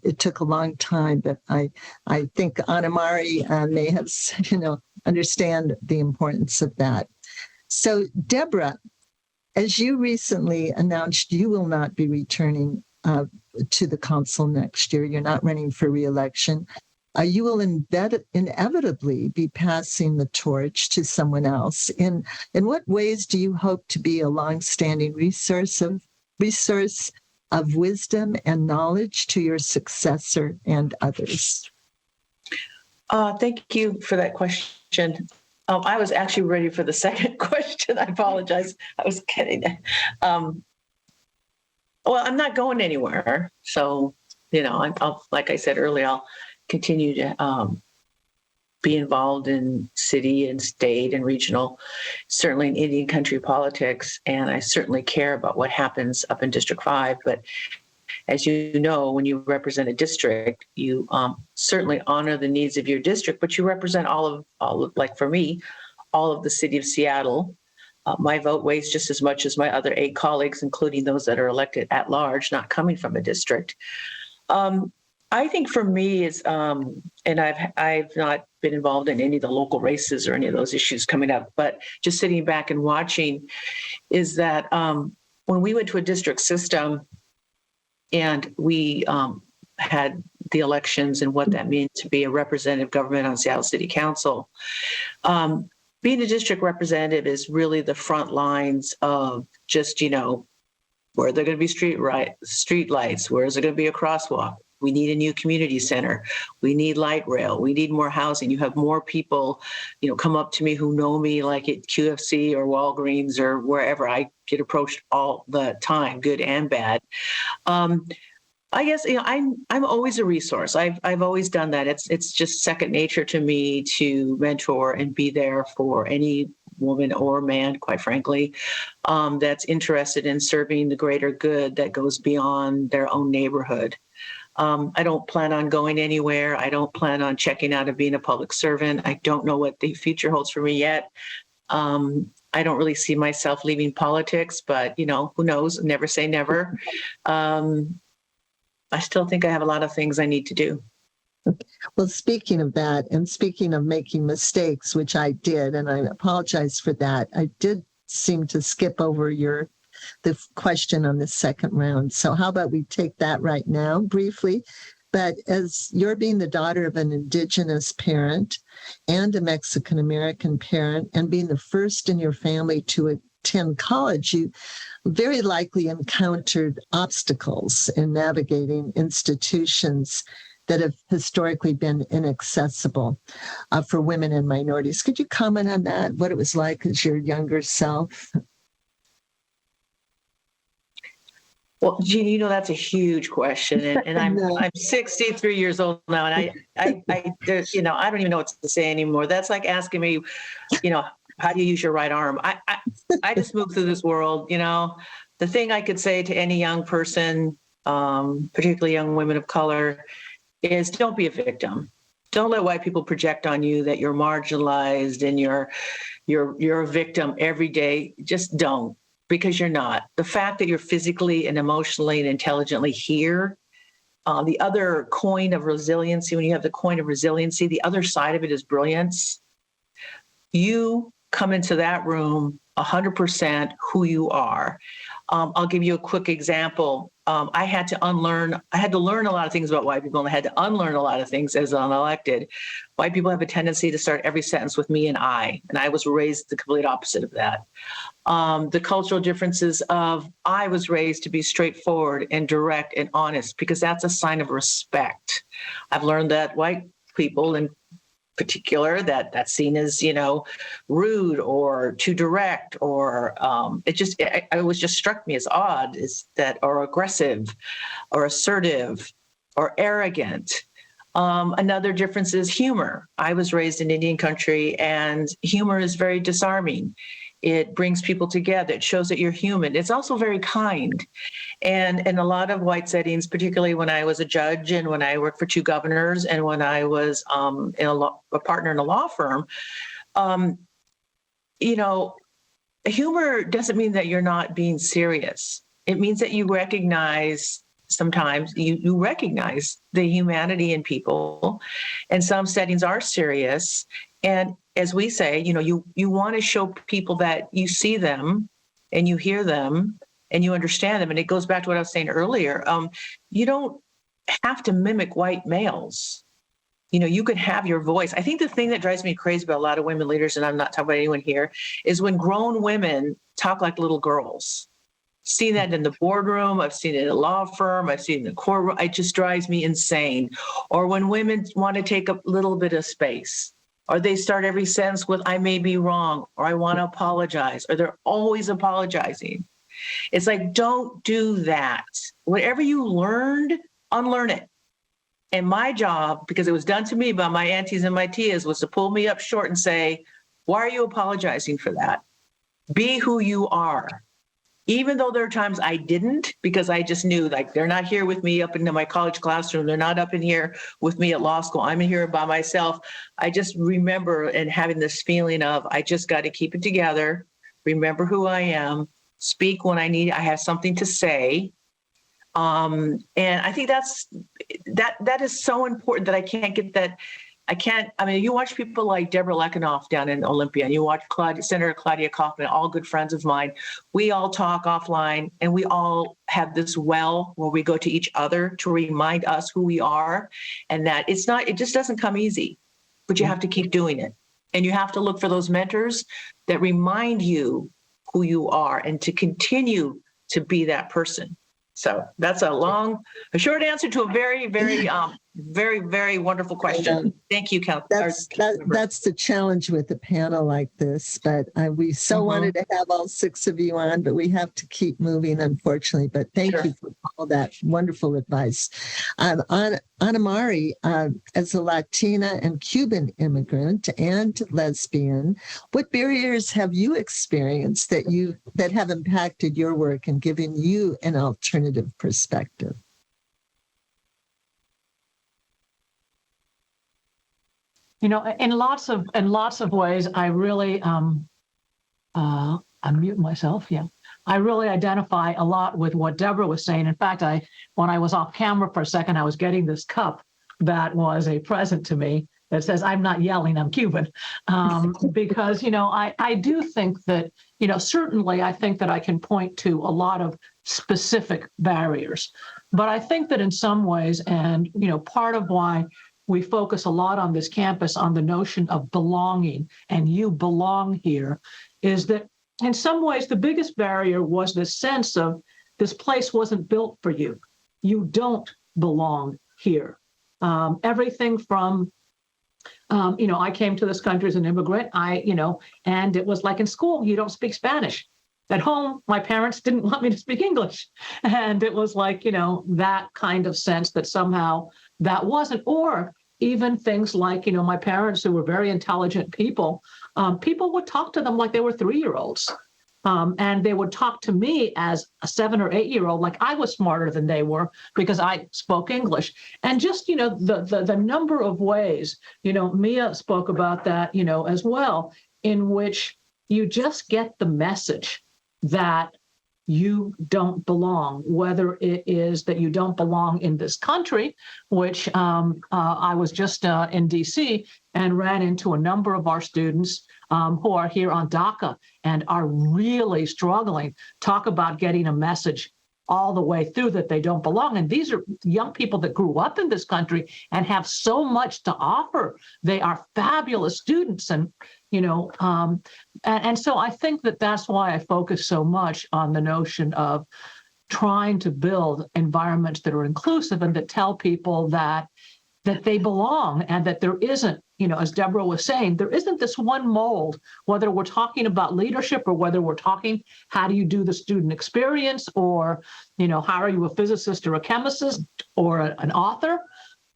Speaker 1: It took a long time, but I think Anamari may have, understand the importance of that. So, Deborah, as you recently announced, you will not be returning to the council next year. You're not running for re-election. You will inevitably be passing the torch to someone else. In what ways do you hope to be a longstanding resource of wisdom and knowledge to your successor and others?
Speaker 6: Thank you for that question. I was actually ready for the second question. I apologize. I was kidding. Well, I'm not going anywhere. So, I'll, like I said earlier, I'll continue to be involved in city and state and regional, certainly in Indian country politics. And I certainly care about what happens up in District 5. But as you know, when you represent a district, you certainly honor the needs of your district, but you represent all of, like for me, all of the city of Seattle. My vote weighs just as much as my other 8 colleagues, including those that are elected at large, not coming from a district. I think for me is, and I've not been involved in any of the local races or any of those issues coming up, but just sitting back and watching is that when we went to a district system, and we had the elections and what that means to be a representative government on Seattle City Council. Being a district representative is really the front lines of just, where are there going to be street lights? Where is there going to be a crosswalk? We need a new community center. We need light rail. We need more housing. You have more people, come up to me who know me, like at QFC or Walgreens or wherever. I get approached all the time, good and bad. I guess I'm always a resource. I've always done that. It's just second nature to me to mentor and be there for any woman or man, quite frankly, that's interested in serving the greater good that goes beyond their own neighborhood. I don't plan on going anywhere. I don't plan on checking out of being a public servant. I don't know what the future holds for me yet. I don't really see myself leaving politics, but who knows? Never say never. I still think I have a lot of things I need to do.
Speaker 1: Well, speaking of that, and speaking of making mistakes, which I did, and I apologize for that, I did seem to skip over the question on the second round. So how about we take that right now briefly? But as you're being the daughter of an Indigenous parent and a Mexican American parent, and being the first in your family to attend college, you very likely encountered obstacles in navigating institutions that have historically been inaccessible for women and minorities. Could you comment on that? What it was like as your younger self?
Speaker 6: Well, Jeannie, that's a huge question, and I'm 63 years old now, and I don't even know what to say anymore. That's like asking me, how do you use your right arm? I just moved through this world. The thing I could say to any young person, particularly young women of color, is don't be a victim. Don't let white people project on you that you're marginalized and you're a victim every day. Just don't. Because you're not. The fact that you're physically and emotionally and intelligently here, the other coin of resiliency, when you have the coin of resiliency, the other side of it is brilliance. You come into that room 100% who you are. I'll give you a quick example. I had to learn a lot of things about white people, and I had to unlearn a lot of things as unelected. White people have a tendency to start every sentence with me and I was raised the complete opposite of that. The cultural differences of I was raised to be straightforward and direct and honest because that's a sign of respect. I've learned that white people in particular that's seen as rude or too direct or it was just struck me as odd is that or aggressive or assertive or arrogant. Another difference is humor. I was raised in Indian country and humor is very disarming. It brings people together. It shows that you're human. It's also very kind. And in a lot of white settings, particularly when I was a judge and when I worked for 2 governors and when I was a partner in a law firm, humor doesn't mean that you're not being serious. It means that you recognize sometimes you recognize the humanity in people, and some settings are serious. And as we say, you want to show people that you see them and you hear them and you understand them. And it goes back to what I was saying earlier. You don't have to mimic white males. You could have your voice. I think the thing that drives me crazy about a lot of women leaders, and I'm not talking about anyone here, is when grown women talk like little girls. Seen that in the boardroom. I've seen it in a law firm. I've seen it in the courtroom. It just drives me insane. Or when women want to take a little bit of space, or they start every sentence with, I may be wrong, or I want to apologize, or they're always apologizing. It's like, don't do that. Whatever you learned, unlearn it. And my job, because it was done to me by my aunties and my tias, was to pull me up short and say, why are you apologizing for that? Be who you are. Even though there are times I didn't, because I just knew like they're not here with me up in my college classroom. They're not up in here with me at law school. I'm in here by myself. I just remember and having this feeling of, I just got to keep it together. Remember who I am, speak when I have something to say. And I think that is so important that I can't get that. You watch people like Deborah Lekanoff down in Olympia, and you watch Senator Claudia Kaufman, all good friends of mine. We all talk offline, and we all have this well where we go to each other to remind us who we are, and that it just doesn't come easy, but you have to keep doing it. And you have to look for those mentors that remind you who you are and to continue to be that person. So that's a short answer to a very, very, very, very wonderful question. Thank you, Councilor.
Speaker 1: That's the challenge with a panel like this. But we wanted to have all 6 of you on, but we have to keep moving, unfortunately. But thank you for all that wonderful advice. Ana Mari, as a Latina and Cuban immigrant and lesbian, what barriers have you experienced that have impacted your work and given you an alternative perspective?
Speaker 10: In lots of ways, I really unmute myself. Yeah, I really identify a lot with what Deborah was saying. In fact, when I was off camera for a second, I was getting this cup that was a present to me that says, I'm not yelling, I'm Cuban. Because, I do think that, certainly I think that I can point to a lot of specific barriers. But I think that in some ways, and, part of why we focus a lot on this campus on the notion of belonging and you belong here is that in some ways, the biggest barrier was this sense of this place wasn't built for you. You don't belong here. Everything from, I came to this country as an immigrant, and it was like in school, you don't speak Spanish. At home, my parents didn't want me to speak English. And it was like, that kind of sense that somehow that wasn't, or even things like, my parents who were very intelligent people, people would talk to them like they were 3-year-olds. And they would talk to me as a 7 or 8-year-old, like I was smarter than they were because I spoke English. And just, the number of ways, Mia spoke about that, as well, in which you just get the message that you don't belong, whether it is that you don't belong in this country, which I was just in DC and ran into a number of our students who are here on DACA and are really struggling, talk about getting a message all the way through that they don't belong. And these are young people that grew up in this country and have so much to offer. They are fabulous students. And, and so I think that that's why I focus so much on the notion of trying to build environments that are inclusive and that tell people that they belong and that there isn't, as Deborah was saying, there isn't this one mold, whether we're talking about leadership or whether we're talking, how do you do the student experience or, how are you a physicist or a chemist or an author?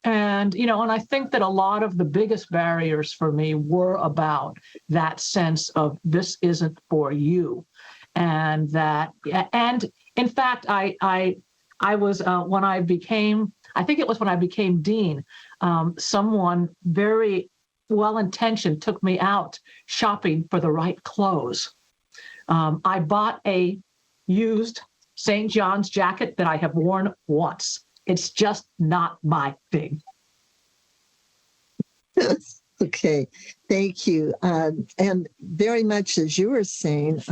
Speaker 10: And, and I think that a lot of the biggest barriers for me were about that sense of this isn't for you. And that, and in fact, I was, when I became, I think it was when I became dean, someone very well-intentioned took me out shopping for the right clothes. I bought a used St. John's jacket that I have worn once. It's just not my thing.
Speaker 1: Okay, thank you. And very much as you were saying,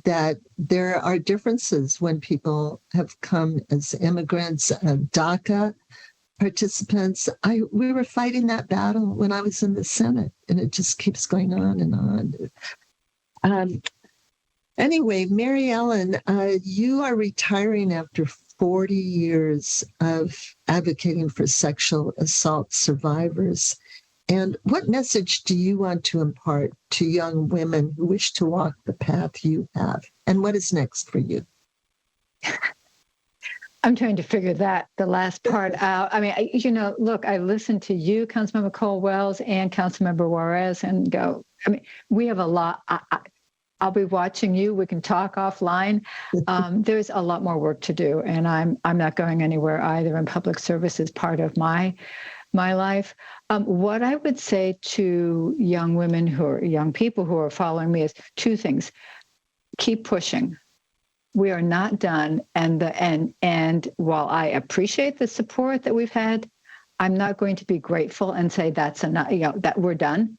Speaker 1: that there are differences when people have come as immigrants, DACA participants. We were fighting that battle when I was in the Senate, and it just keeps going on and on. Anyway, Mary Ellen, you are retiring after 40 years of advocating for sexual assault survivors. And what message do you want to impart to young women who wish to walk the path you have? And what is next for you?
Speaker 4: I'm trying to figure the last part out. I mean, look, I listened to you, Councilmember Cole-Wells, and Councilmember Juarez, and go, we have a lot. I'll be watching you. We can talk offline. There's a lot more work to do, and I'm not going anywhere either. And public service is part of my life. What I would say to young women young people who are following me is 2 things. Keep pushing. We are not done. And while I appreciate the support that we've had, I'm not going to be grateful and say that's enough, that we're done,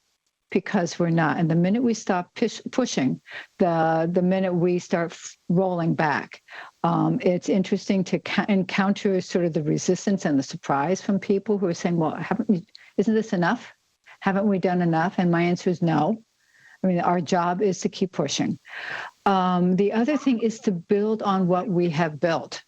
Speaker 4: because we're not. And the minute we stop pushing, the minute we start rolling back, it's interesting to encounter sort of the resistance and the surprise from people who are saying, well, isn't this enough? Haven't we done enough? And my answer is no. I mean, our job is to keep pushing. The other thing is to build on what we have built.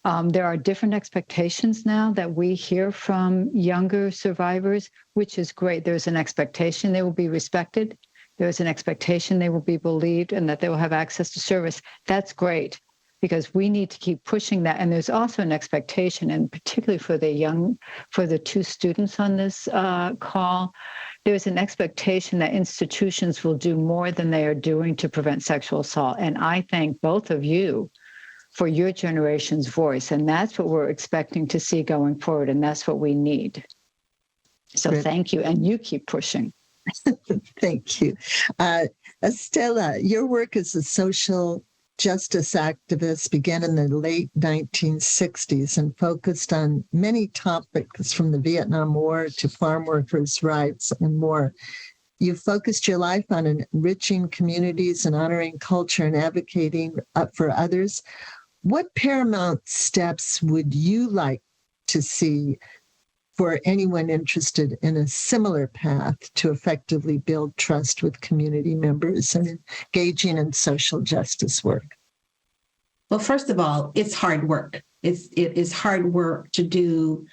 Speaker 4: There are different expectations now that we hear from younger survivors, which is great. There's an expectation they will be respected. There's an expectation they will be believed and that they will have access to service. That's great, because we need to keep pushing that. And there's also an expectation, and particularly for the 2 students on this call, there's an expectation that institutions will do more than they are doing to prevent sexual assault. And I thank both of you for your generation's voice. And that's what we're expecting to see going forward. And that's what we need. So Thank you. And you keep pushing.
Speaker 1: Thank you. Estela, your work as a social justice activists began in the late 1960s and focused on many topics from the Vietnam War to farm workers' rights and more. You focused your life on enriching communities and honoring culture and advocating for others. What paramount steps would you like to see for anyone interested in a similar path to effectively build trust with community members and engaging in social justice work?
Speaker 7: Well, first of all, it's hard work. It is hard work to do,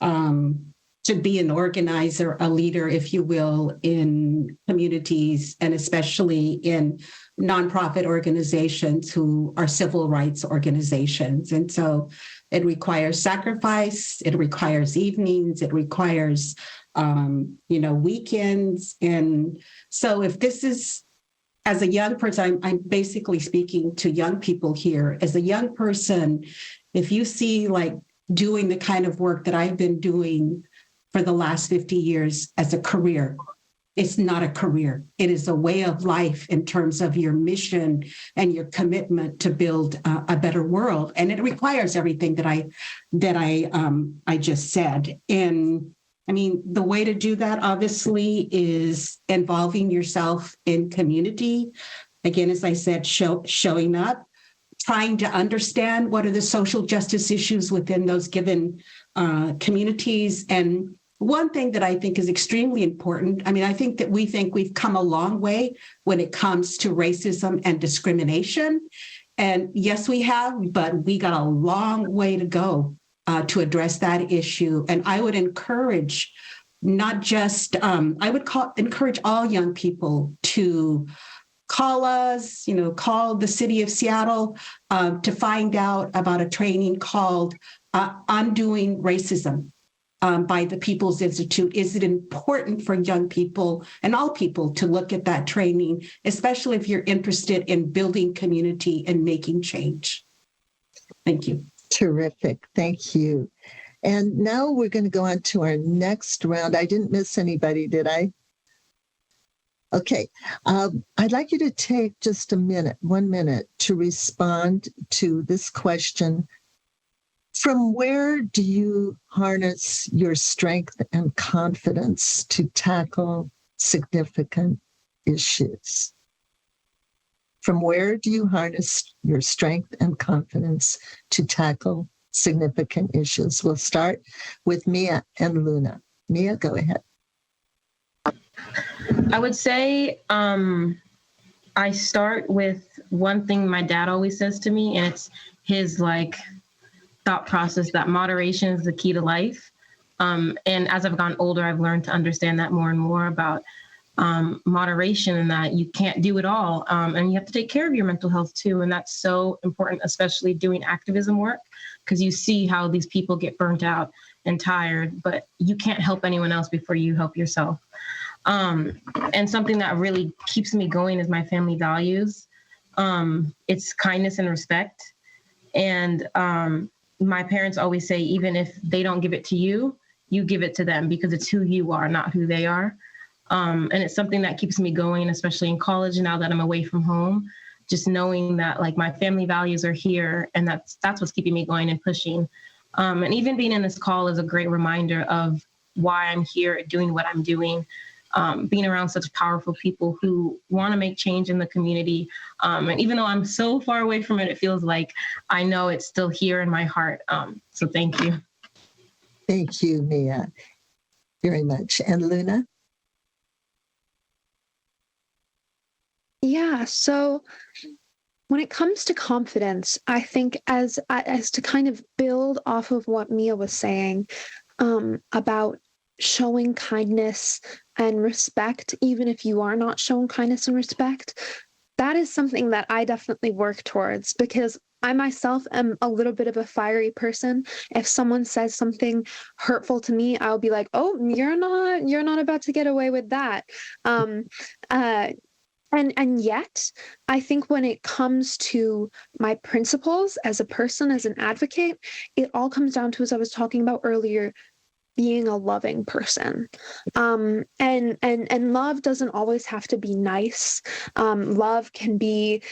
Speaker 7: to be an organizer, a leader, if you will, in communities and especially in nonprofit organizations who are civil rights organizations. And so it requires sacrifice, it requires evenings, it requires, weekends. And so if this is, as a young person, I'm basically speaking to young people here. As a young person, if you see like doing the kind of work that I've been doing for the last 50 years as a career, it's not a career. It is a way of life in terms of your mission and your commitment to build a better world. And it requires everything that I just said. And I mean, the way to do that, obviously, is involving yourself in community. Again, as I said, showing up, trying to understand what are the social justice issues within those given communities. And one thing that I think is extremely important, I mean, I think that we've come a long way when it comes to racism and discrimination. And yes, we have, but we got a long way to go to address that issue. And I would encourage not just, encourage all young people to call us, call the city of Seattle to find out about a training called Undoing Racism by the People's Institute. Is it important for young people and all people to look at that training, especially if you're interested in building community and making change? Thank you.
Speaker 1: Terrific. Thank you. And now we're going to go on to our next round. I didn't miss anybody, did I? Okay. I'd like you to take just 1 minute, to respond to this question. From where do you harness your strength and confidence to tackle significant issues? From where do you harness your strength and confidence to tackle significant issues? We'll start with Mia and Luna. Mia, go ahead.
Speaker 8: I would say I start with one thing my dad always says to me, and it's his thought process that moderation is the key to life. And as I've gotten older, I've learned to understand that more and more about moderation, and that you can't do it all. And you have to take care of your mental health too. And that's so important, especially doing activism work, because you see how these people get burnt out and tired, but you can't help anyone else before you help yourself. And something that really keeps me going is my family values. It's kindness and respect. And my parents always say, even if they don't give it to you, you give it to them, because it's who you are, not who they are. And it's something that keeps me going, especially in college now that I'm away from home, just knowing that my family values are here, and that's what's keeping me going and pushing. And even being in this call is a great reminder of why I'm here doing what I'm doing. Being around such powerful people who want to make change in the community. And even though I'm so far away from it, it feels like I know it's still here in my heart. So thank you.
Speaker 1: Thank you, Mia, very much. And Luna?
Speaker 9: Yeah, so when it comes to confidence, I think as to kind of build off of what Mia was saying about showing kindness and respect, even if you are not shown kindness and respect, that is something that I definitely work towards, because I myself am a little bit of a fiery person. If someone says something hurtful to me, I'll be like, oh, you're not about to get away with that. And yet, I think when it comes to my principles as a person, as an advocate, it all comes down to, as I was talking about earlier, being a loving person. And love doesn't always have to be nice. Love can be,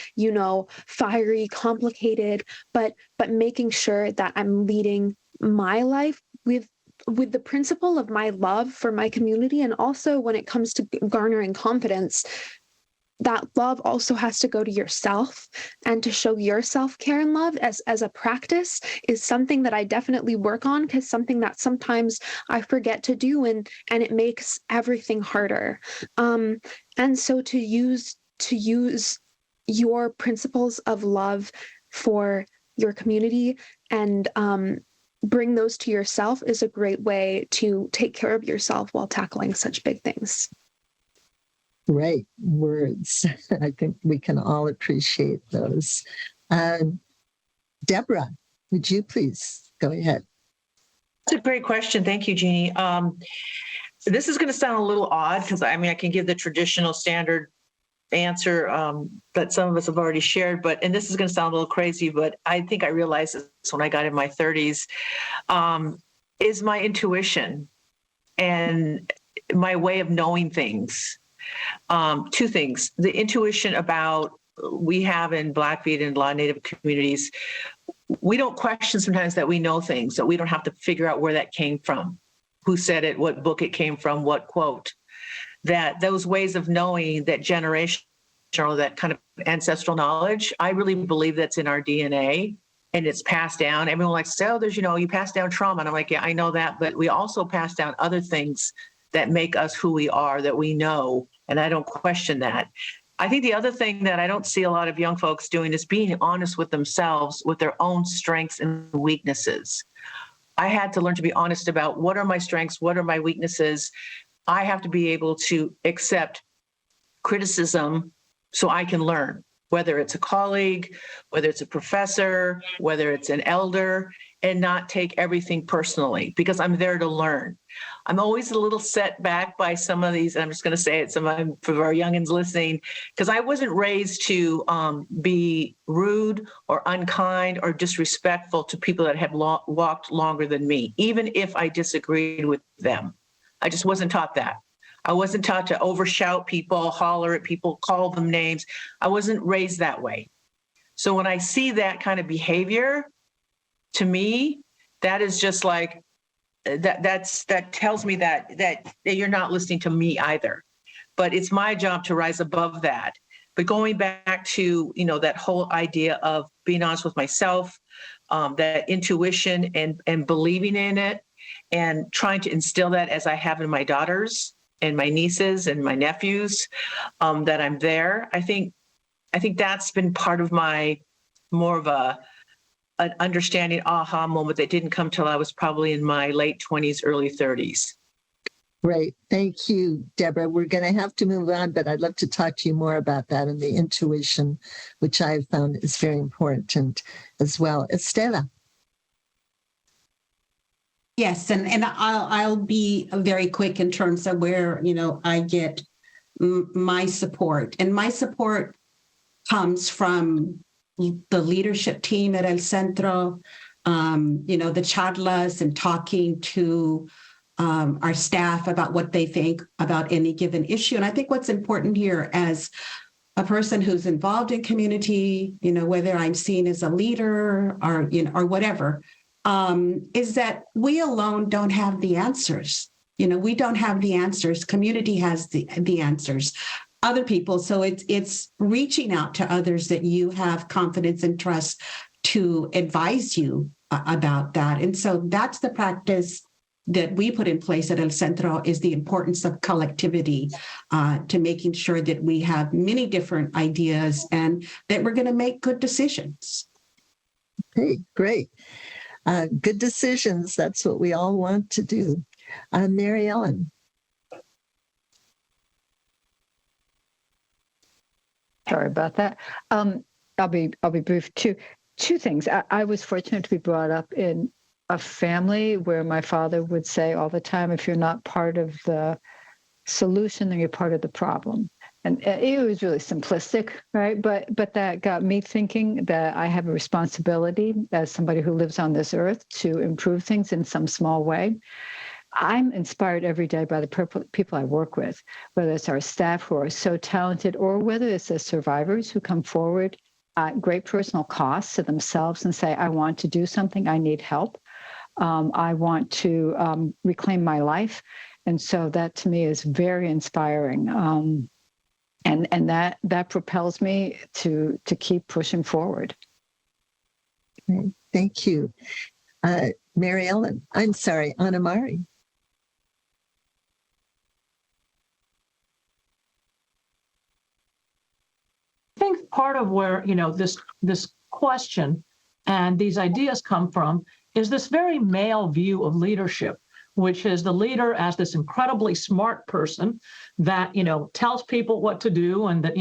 Speaker 9: fiery, complicated, but making sure that I'm leading my life with the principle of my love for my community. And also when it comes to garnering confidence, that love also has to go to yourself, and to show your self-care and love as a practice is something that I definitely work on, because something that sometimes I forget to do, and it makes everything harder. And so to use your principles of love for your community and bring those to yourself is a great way to take care of yourself while tackling such big things.
Speaker 1: Great words. I think we can all appreciate those. Deborah, would you please go ahead?
Speaker 6: That's a great question. Thank you, Jeannie. This is going to sound a little odd because I can give the traditional standard answer that some of us have already shared, and this is going to sound a little crazy, but I think I realized this when I got in my 30s, is my intuition and my way of knowing things. Two things: the intuition about we have in Blackfeet and a lot of Native communities, we don't question sometimes that we know things, that we don't have to figure out where that came from, who said it, what book it came from, what quote. That those ways of knowing, that generational, that kind of ancestral knowledge, I really believe that's in our DNA and it's passed down. Everyone likes to say, oh, there's, you pass down trauma. And I'm like, yeah, I know that, but we also pass down other things that make us who we are, that we know, and I don't question that. I think the other thing that I don't see a lot of young folks doing is being honest with themselves, with their own strengths and weaknesses. I had to learn to be honest about what are my strengths, what are my weaknesses. I have to be able to accept criticism so I can learn, whether it's a colleague, whether it's a professor, whether it's an elder, and not take everything personally, because I'm there to learn. I'm always a little set back by some of these, and I'm just going to say it for our youngins listening, because I wasn't raised to be rude or unkind or disrespectful to people that have walked longer than me, even if I disagreed with them. I just wasn't taught that. I wasn't taught to overshout people, holler at people, call them names. I wasn't raised that way. So when I see that kind of behavior, to me, that is just like, that tells me that you're not listening to me either. But it's my job to rise above that. But going back to, that whole idea of being honest with myself, that intuition and believing in it, and trying to instill that as I have in my daughters and my nieces and my nephews, that I'm there. I think that's been part of my more of an understanding aha moment that didn't come till I was probably in my late 20s, early 30s.
Speaker 1: Great. Thank you, Deborah. We're going to have to move on, but I'd love to talk to you more about that and the intuition, which I've found is very important as well. Estela.
Speaker 7: Yes, and I'll be very quick in terms of where I get my support, and my support comes from the leadership team at El Centro, the charlas and talking to our staff about what they think about any given issue. And I think what's important here as a person who's involved in community, whether I'm seen as a leader or, or whatever, is that we alone don't have the answers. We don't have the answers. Community has the answers. Other people. So it's reaching out to others that you have confidence and trust to advise you about that. And so that's the practice that we put in place at El Centro, is the importance of collectivity, to making sure that we have many different ideas and that we're going to make good decisions.
Speaker 1: Okay, great. Good decisions. That's what we all want to do. Mary Ellen.
Speaker 4: Sorry about that. I'll be brief. Two things. I was fortunate to be brought up in a family where my father would say all the time, if you're not part of the solution, then you're part of the problem. And it was really simplistic, right? But that got me thinking that I have a responsibility as somebody who lives on this earth to improve things in some small way. I'm inspired every day by the people I work with, whether it's our staff who are so talented or whether it's the survivors who come forward at great personal cost to themselves and say, I want to do something, I need help. I want to reclaim my life. And so that to me is very inspiring. And that propels me to keep pushing forward.
Speaker 1: Okay, thank you. Mary Ellen, I'm sorry, Anna Mari.
Speaker 10: I think part of where, this question and these ideas come from is this very male view of leadership, which is the leader as this incredibly smart person that, tells people what to do and that,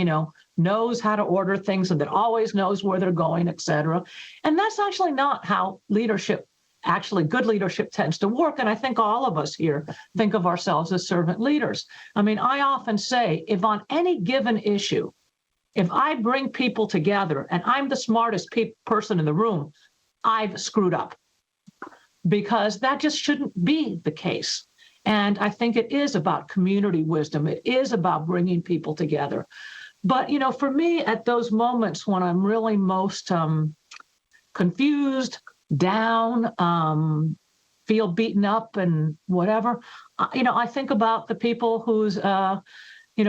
Speaker 10: knows how to order things and that always knows where they're going, et cetera. And that's actually not how good leadership tends to work. And I think all of us here think of ourselves as servant leaders. I mean, I often say, if on any given issue, if I bring people together and I'm the smartest person in the room, I've screwed up, because that just shouldn't be the case. And I think it is about community wisdom. It is about bringing people together. But, for me, at those moments when I'm really most confused, down, feel beaten up and whatever, I think about the people whose,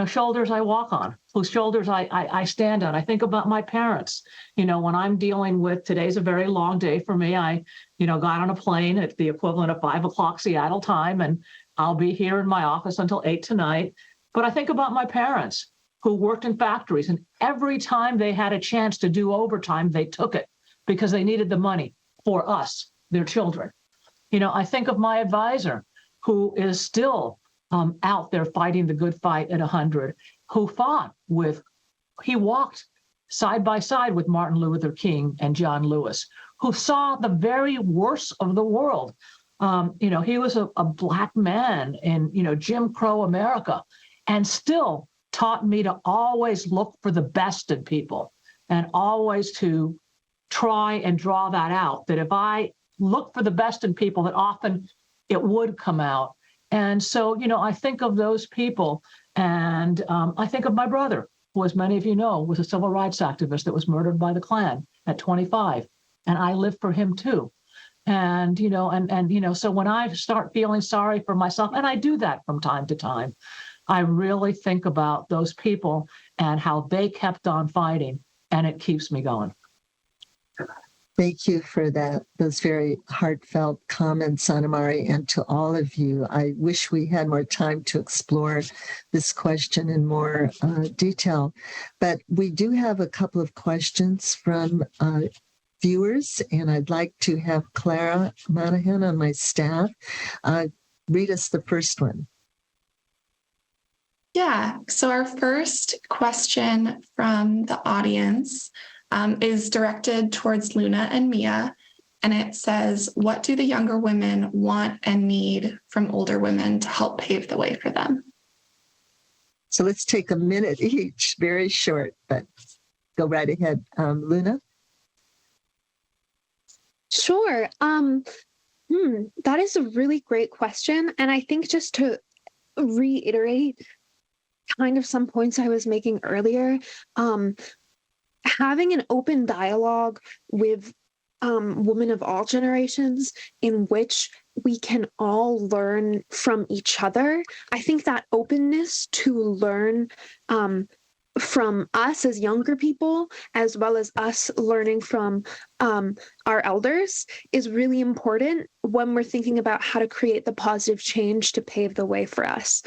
Speaker 10: shoulders I walk on, whose shoulders I stand on. I think about my parents. When I'm dealing with, today's a very long day for me. I, got on a plane at the equivalent of 5 o'clock Seattle time, and I'll be here in my office until 8 tonight. But I think about my parents who worked in factories, and every time they had a chance to do overtime, they took it because they needed the money for us, their children. I think of my advisor who is still out there fighting the good fight at 100, who he walked side by side with Martin Luther King and John Lewis, who saw the very worst of the world. He was a Black man in, Jim Crow America, and still taught me to always look for the best in people and always to try and draw that out, that if I look for the best in people, that often it would come out. And so, I think of those people, and I think of my brother, who, as many of you know, was a civil rights activist that was murdered by the Klan at 25. And I live for him too. And, so when I start feeling sorry for myself, and I do that from time to time, I really think about those people and how they kept on fighting, and it keeps me going.
Speaker 1: Thank you for those very heartfelt comments, Anna Mari, and to all of you. I wish we had more time to explore this question in more detail, but we do have a couple of questions from viewers, and I'd like to have Clara Monahan on my staff read us the first one.
Speaker 11: Yeah, so our first question from the audience is directed towards Luna and Mia, and it says, what do the younger women want and need from older women to help pave the way for them?
Speaker 1: So let's take a minute each, very short, but go right ahead. Luna?
Speaker 9: Sure. That is a really great question. And I think just to reiterate kind of some points I was making earlier, having an open dialogue with women of all generations in which we can all learn from each other. I think that openness to learn from us as younger people, as well as us learning from our elders, is really important when we're thinking about how to create the positive change to pave the way for us.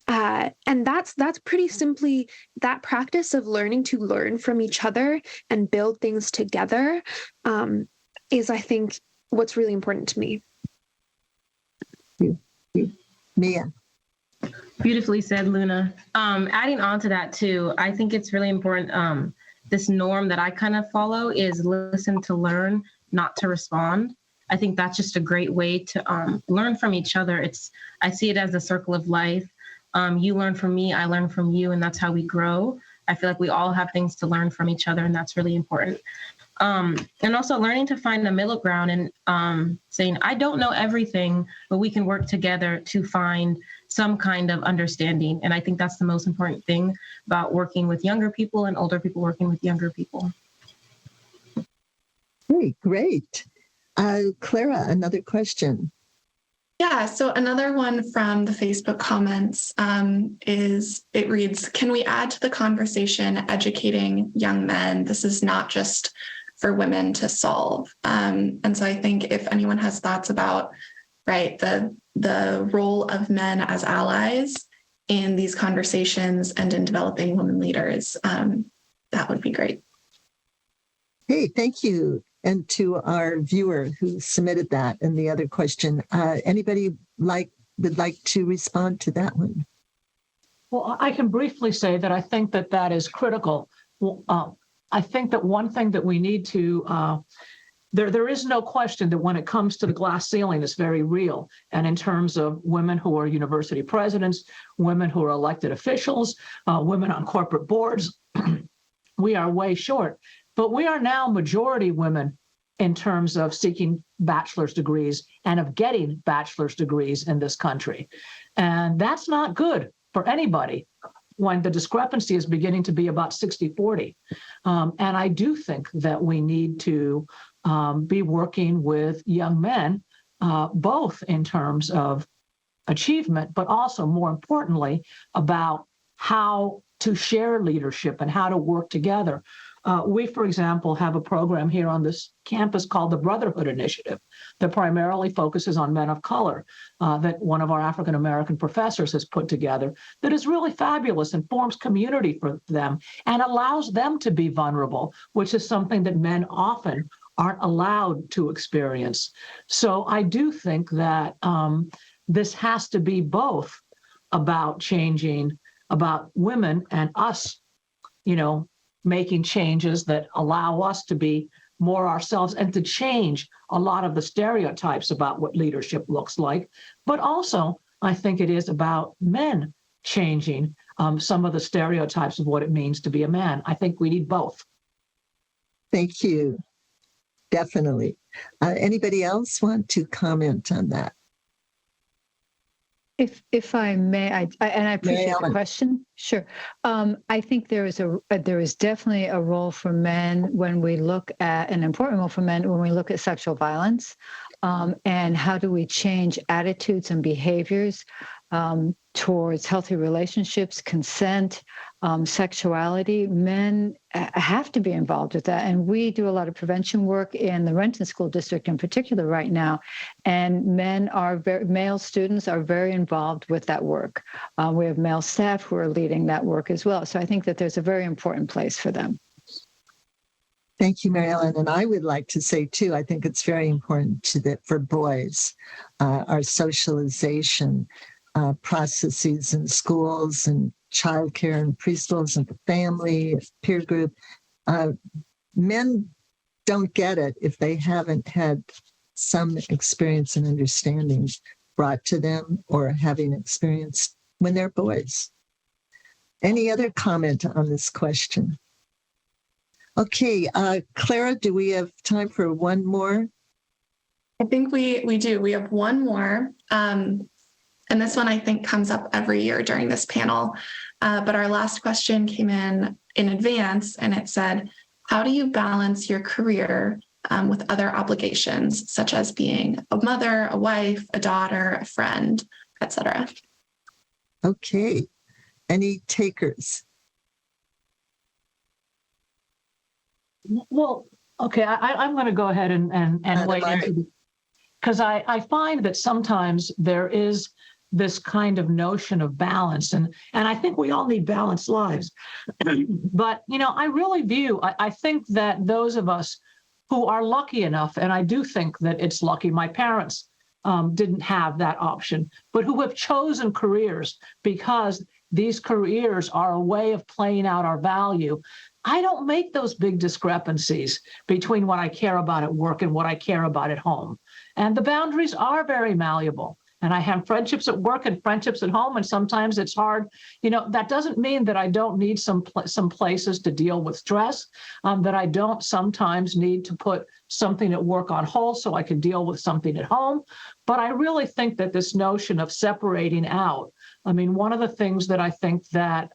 Speaker 9: And that's pretty simply that practice of learning to learn from each other and build things together is, I think, what's really important to me.
Speaker 1: Mia.
Speaker 8: Beautifully said, Luna. Adding on to that too, I think it's really important. This norm that I kind of follow is listen to learn, not to respond. I think that's just a great way to learn from each other. I see it as a circle of life. You learn from me, I learn from you, and that's how we grow. I feel like we all have things to learn from each other, and that's really important. And also learning to find the middle ground and saying, I don't know everything, but we can work together to find some kind of understanding. And I think that's the most important thing about working with younger people and older people working with younger people.
Speaker 1: Hey, great. Clara, another question.
Speaker 11: Yeah, so another one from the Facebook comments it reads, can we add to the conversation educating young men? This is not just for women to solve. And so I think if anyone has thoughts about, right, the role of men as allies in these conversations and in developing women leaders, that would be great.
Speaker 1: Hey, thank you. And to our viewer who submitted that and the other question, anybody would like to respond to that one?
Speaker 10: Well, I can briefly say that I think that is critical. I think that one thing that we need to, there is no question that when it comes to the glass ceiling, it's very real. And in terms of women who are university presidents, women who are elected officials, women on corporate boards, we are way short. But we are now majority women in terms of seeking bachelor's degrees and of getting bachelor's degrees in this country. And that's not good for anybody when the discrepancy is beginning to be about 60-40. And I do think that we need to be working with young men, both in terms of achievement, but also more importantly, about how to share leadership and how to work together. We, for example, have a program here on this campus called the Brotherhood Initiative that primarily focuses on men of color that one of our African-American professors has put together that is really fabulous and forms community for them and allows them to be vulnerable, which is something that men often aren't allowed to experience. So I do think that this has to be both about changing, about women and us, making changes that allow us to be more ourselves and to change a lot of the stereotypes about what leadership looks like. But also, I think it is about men changing some of the stereotypes of what it means to be a man. I think we need both.
Speaker 1: Thank you. Definitely. Anybody else want to comment on that?
Speaker 4: If I may, and I appreciate the question. Sure. I think there is definitely a role for men when we look at an important role for men when we look at sexual violence, and how do we change attitudes and behaviors towards healthy relationships, consent, sexuality. Men have to be involved with that. And we do a lot of prevention work in the Renton School District in particular right now. And male students are very involved with that work. We have male staff who are leading that work as well. So I think that there's a very important place for them.
Speaker 1: Thank you, Mary Ellen. And I would like to say, too, I think it's very important for boys, our socialization processes in schools and childcare and preschools and the family, peer group. Men don't get it if they haven't had some experience and understanding brought to them or having experienced when they're boys. Any other comment on this question? Okay, Clara, do we have time for one more?
Speaker 11: I think we do. We have one more. And this one, I think, comes up every year during this panel. But our last question came in advance, and it said, how do you balance your career with other obligations, such as being a mother, a wife, a daughter, a friend, etc.?
Speaker 1: Okay. Any takers?
Speaker 10: Well, okay, I'm going to go ahead and weigh into, because I find that sometimes there is this kind of notion of balance, and I think we all need balanced lives. But I really I think that those of us who are lucky enough, and I do think that it's lucky, my parents didn't have that option, but who have chosen careers because these careers are a way of playing out our value. I don't make those big discrepancies between what I care about at work and what I care about at home. And the boundaries are very malleable. And I have friendships at work and friendships at home, and sometimes it's hard. That doesn't mean that I don't need some places to deal with stress, that I don't sometimes need to put something at work on hold so I can deal with something at home. But I really think that this notion of separating out, one of the things that I think that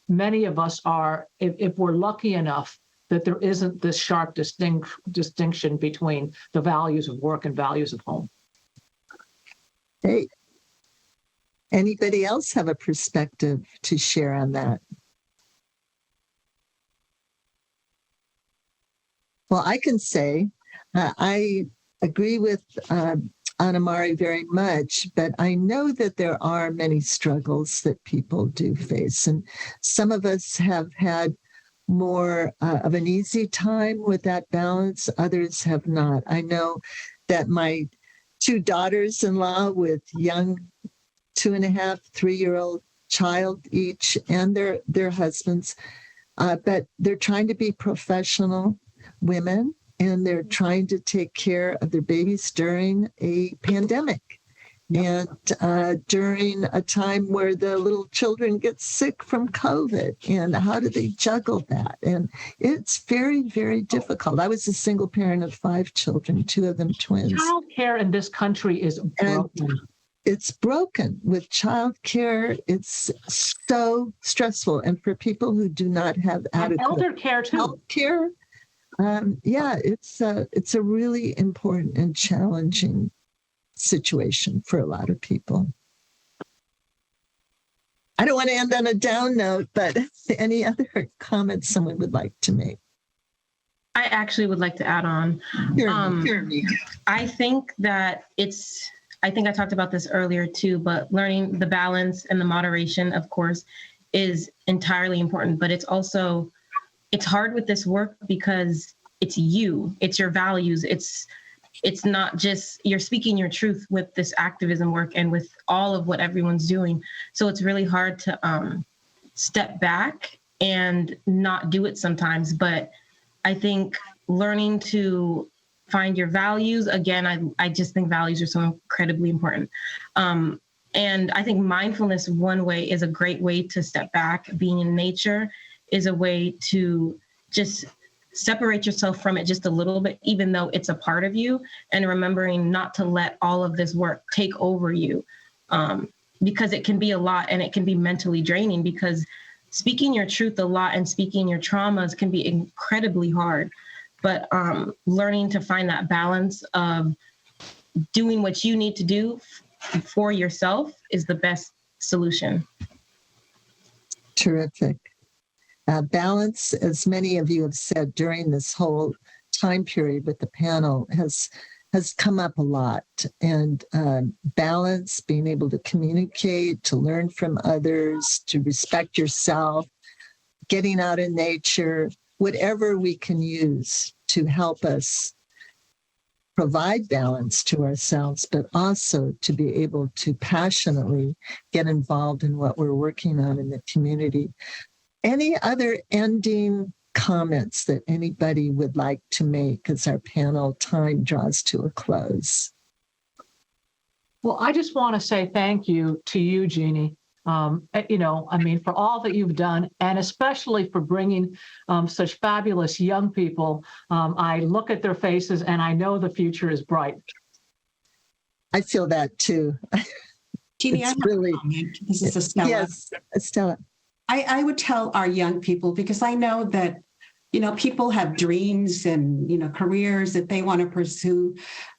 Speaker 10: many of us are, if we're lucky enough, that there isn't this sharp distinction between the values of work and values of home.
Speaker 1: Hey, anybody else have a perspective to share on that? Well, I can say I agree with Anamari very much, but I know that there are many struggles that people do face. And some of us have had more of an easy time with that balance. Others have not. I know that my two daughters-in-law with young 2.5, 3-year-old child each, and their husbands, but they're trying to be professional women, and they're trying to take care of their babies during a pandemic. And during a time where the little children get sick from COVID, and how do they juggle that? And it's very, very difficult. I was a single parent of 5 children, 2 of them twins.
Speaker 10: Childcare in this country is broken.
Speaker 1: And it's broken with childcare. It's so stressful, and for people who do not have adequate
Speaker 10: elder care too.
Speaker 1: Health care, it's a really important and challenging situation for a lot of people. I don't want to end on a down note, but any other comments someone would like to make?
Speaker 8: I actually would like to add on.
Speaker 1: Hear me.
Speaker 8: I think that I think I talked about this earlier too, but learning the balance and the moderation, of course, is entirely important. But it's hard with this work because it's your values. It's not just you're speaking your truth with this activism work and with all of what everyone's doing. So it's really hard to step back and not do it sometimes. But I think learning to find your values, again, I just think values are so incredibly important. And I think mindfulness, one way, is a great way to step back. Being in nature is a way to just separate yourself from it just a little bit, even though it's a part of you, and remembering not to let all of this work take over you, because it can be a lot, and it can be mentally draining, because speaking your truth a lot and speaking your traumas can be incredibly hard. But learning to find that balance of doing what you need to do for yourself is the best solution.
Speaker 1: Terrific. Balance, as many of you have said during this whole time period with the panel, has come up a lot. And balance, being able to communicate, to learn from others, to respect yourself, getting out in nature, whatever we can use to help us provide balance to ourselves, but also to be able to passionately get involved in what we're working on in the community. Any other ending comments that anybody would like to make as our panel time draws to a close?
Speaker 10: Well, I just want to say thank you to you, Jeannie. For all that you've done, and especially for bringing such fabulous young people. I look at their faces and I know the future is bright.
Speaker 1: I feel that too.
Speaker 7: Jeannie, I have a comment. This is Estella.
Speaker 1: Yes, Estella.
Speaker 7: I would tell our young people, because I know that, people have dreams and, careers that they want to pursue.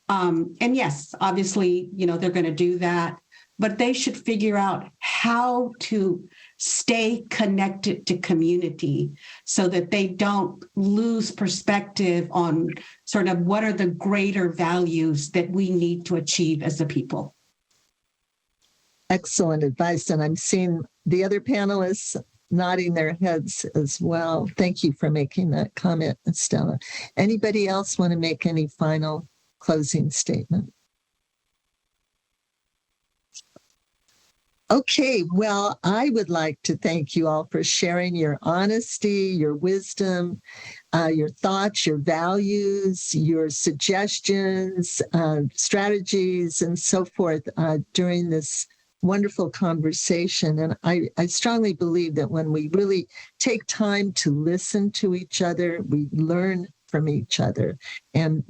Speaker 7: And yes, obviously, they're going to do that, but they should figure out how to stay connected to community so that they don't lose perspective on sort of what are the greater values that we need to achieve as a people.
Speaker 1: Excellent advice. And I'm seeing the other panelists nodding their heads as well. Thank you for making that comment, Estella. Anybody else want to make any final closing statement? Okay, well, I would like to thank you all for sharing your honesty, your wisdom, your thoughts, your values, your suggestions, strategies, and so forth during this wonderful conversation. And I strongly believe that when we really take time to listen to each other, we learn from each other, and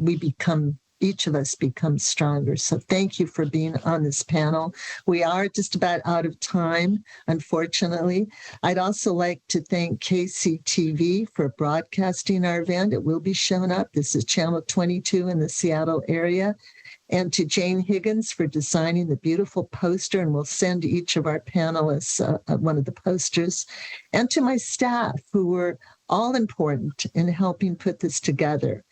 Speaker 1: each of us becomes stronger. So thank you for being on this panel. We are just about out of time, unfortunately. I'd also like to thank KCTV for broadcasting our event. It will be shown up. This is channel 22 in the Seattle area. And to Jane Higgins for designing the beautiful poster, and we'll send each of our panelists one of the posters. And to my staff, who were all important in helping put this together.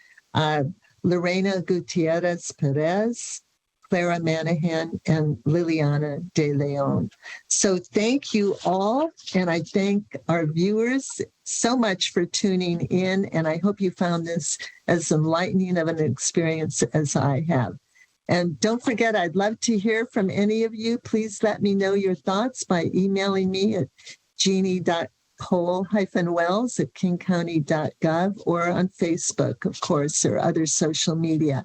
Speaker 1: Lorena Gutierrez Perez, Clara Manahan, and Liliana De Leon. So thank you all, and I thank our viewers so much for tuning in, and I hope you found this as enlightening of an experience as I have. And don't forget, I'd love to hear from any of you. Please let me know your thoughts by emailing me at jeannie.cole-wells@kingcounty.gov or on Facebook, of course, or other social media.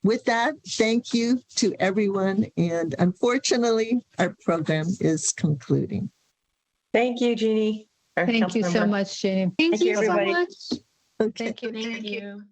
Speaker 1: With that, thank you to everyone. And unfortunately, our program is concluding.
Speaker 6: Thank you, Jeannie.
Speaker 4: Thank you so much, Jeannie.
Speaker 9: Thank you so
Speaker 6: everybody.
Speaker 9: much.
Speaker 1: Okay.
Speaker 4: Thank you.
Speaker 8: Thank you.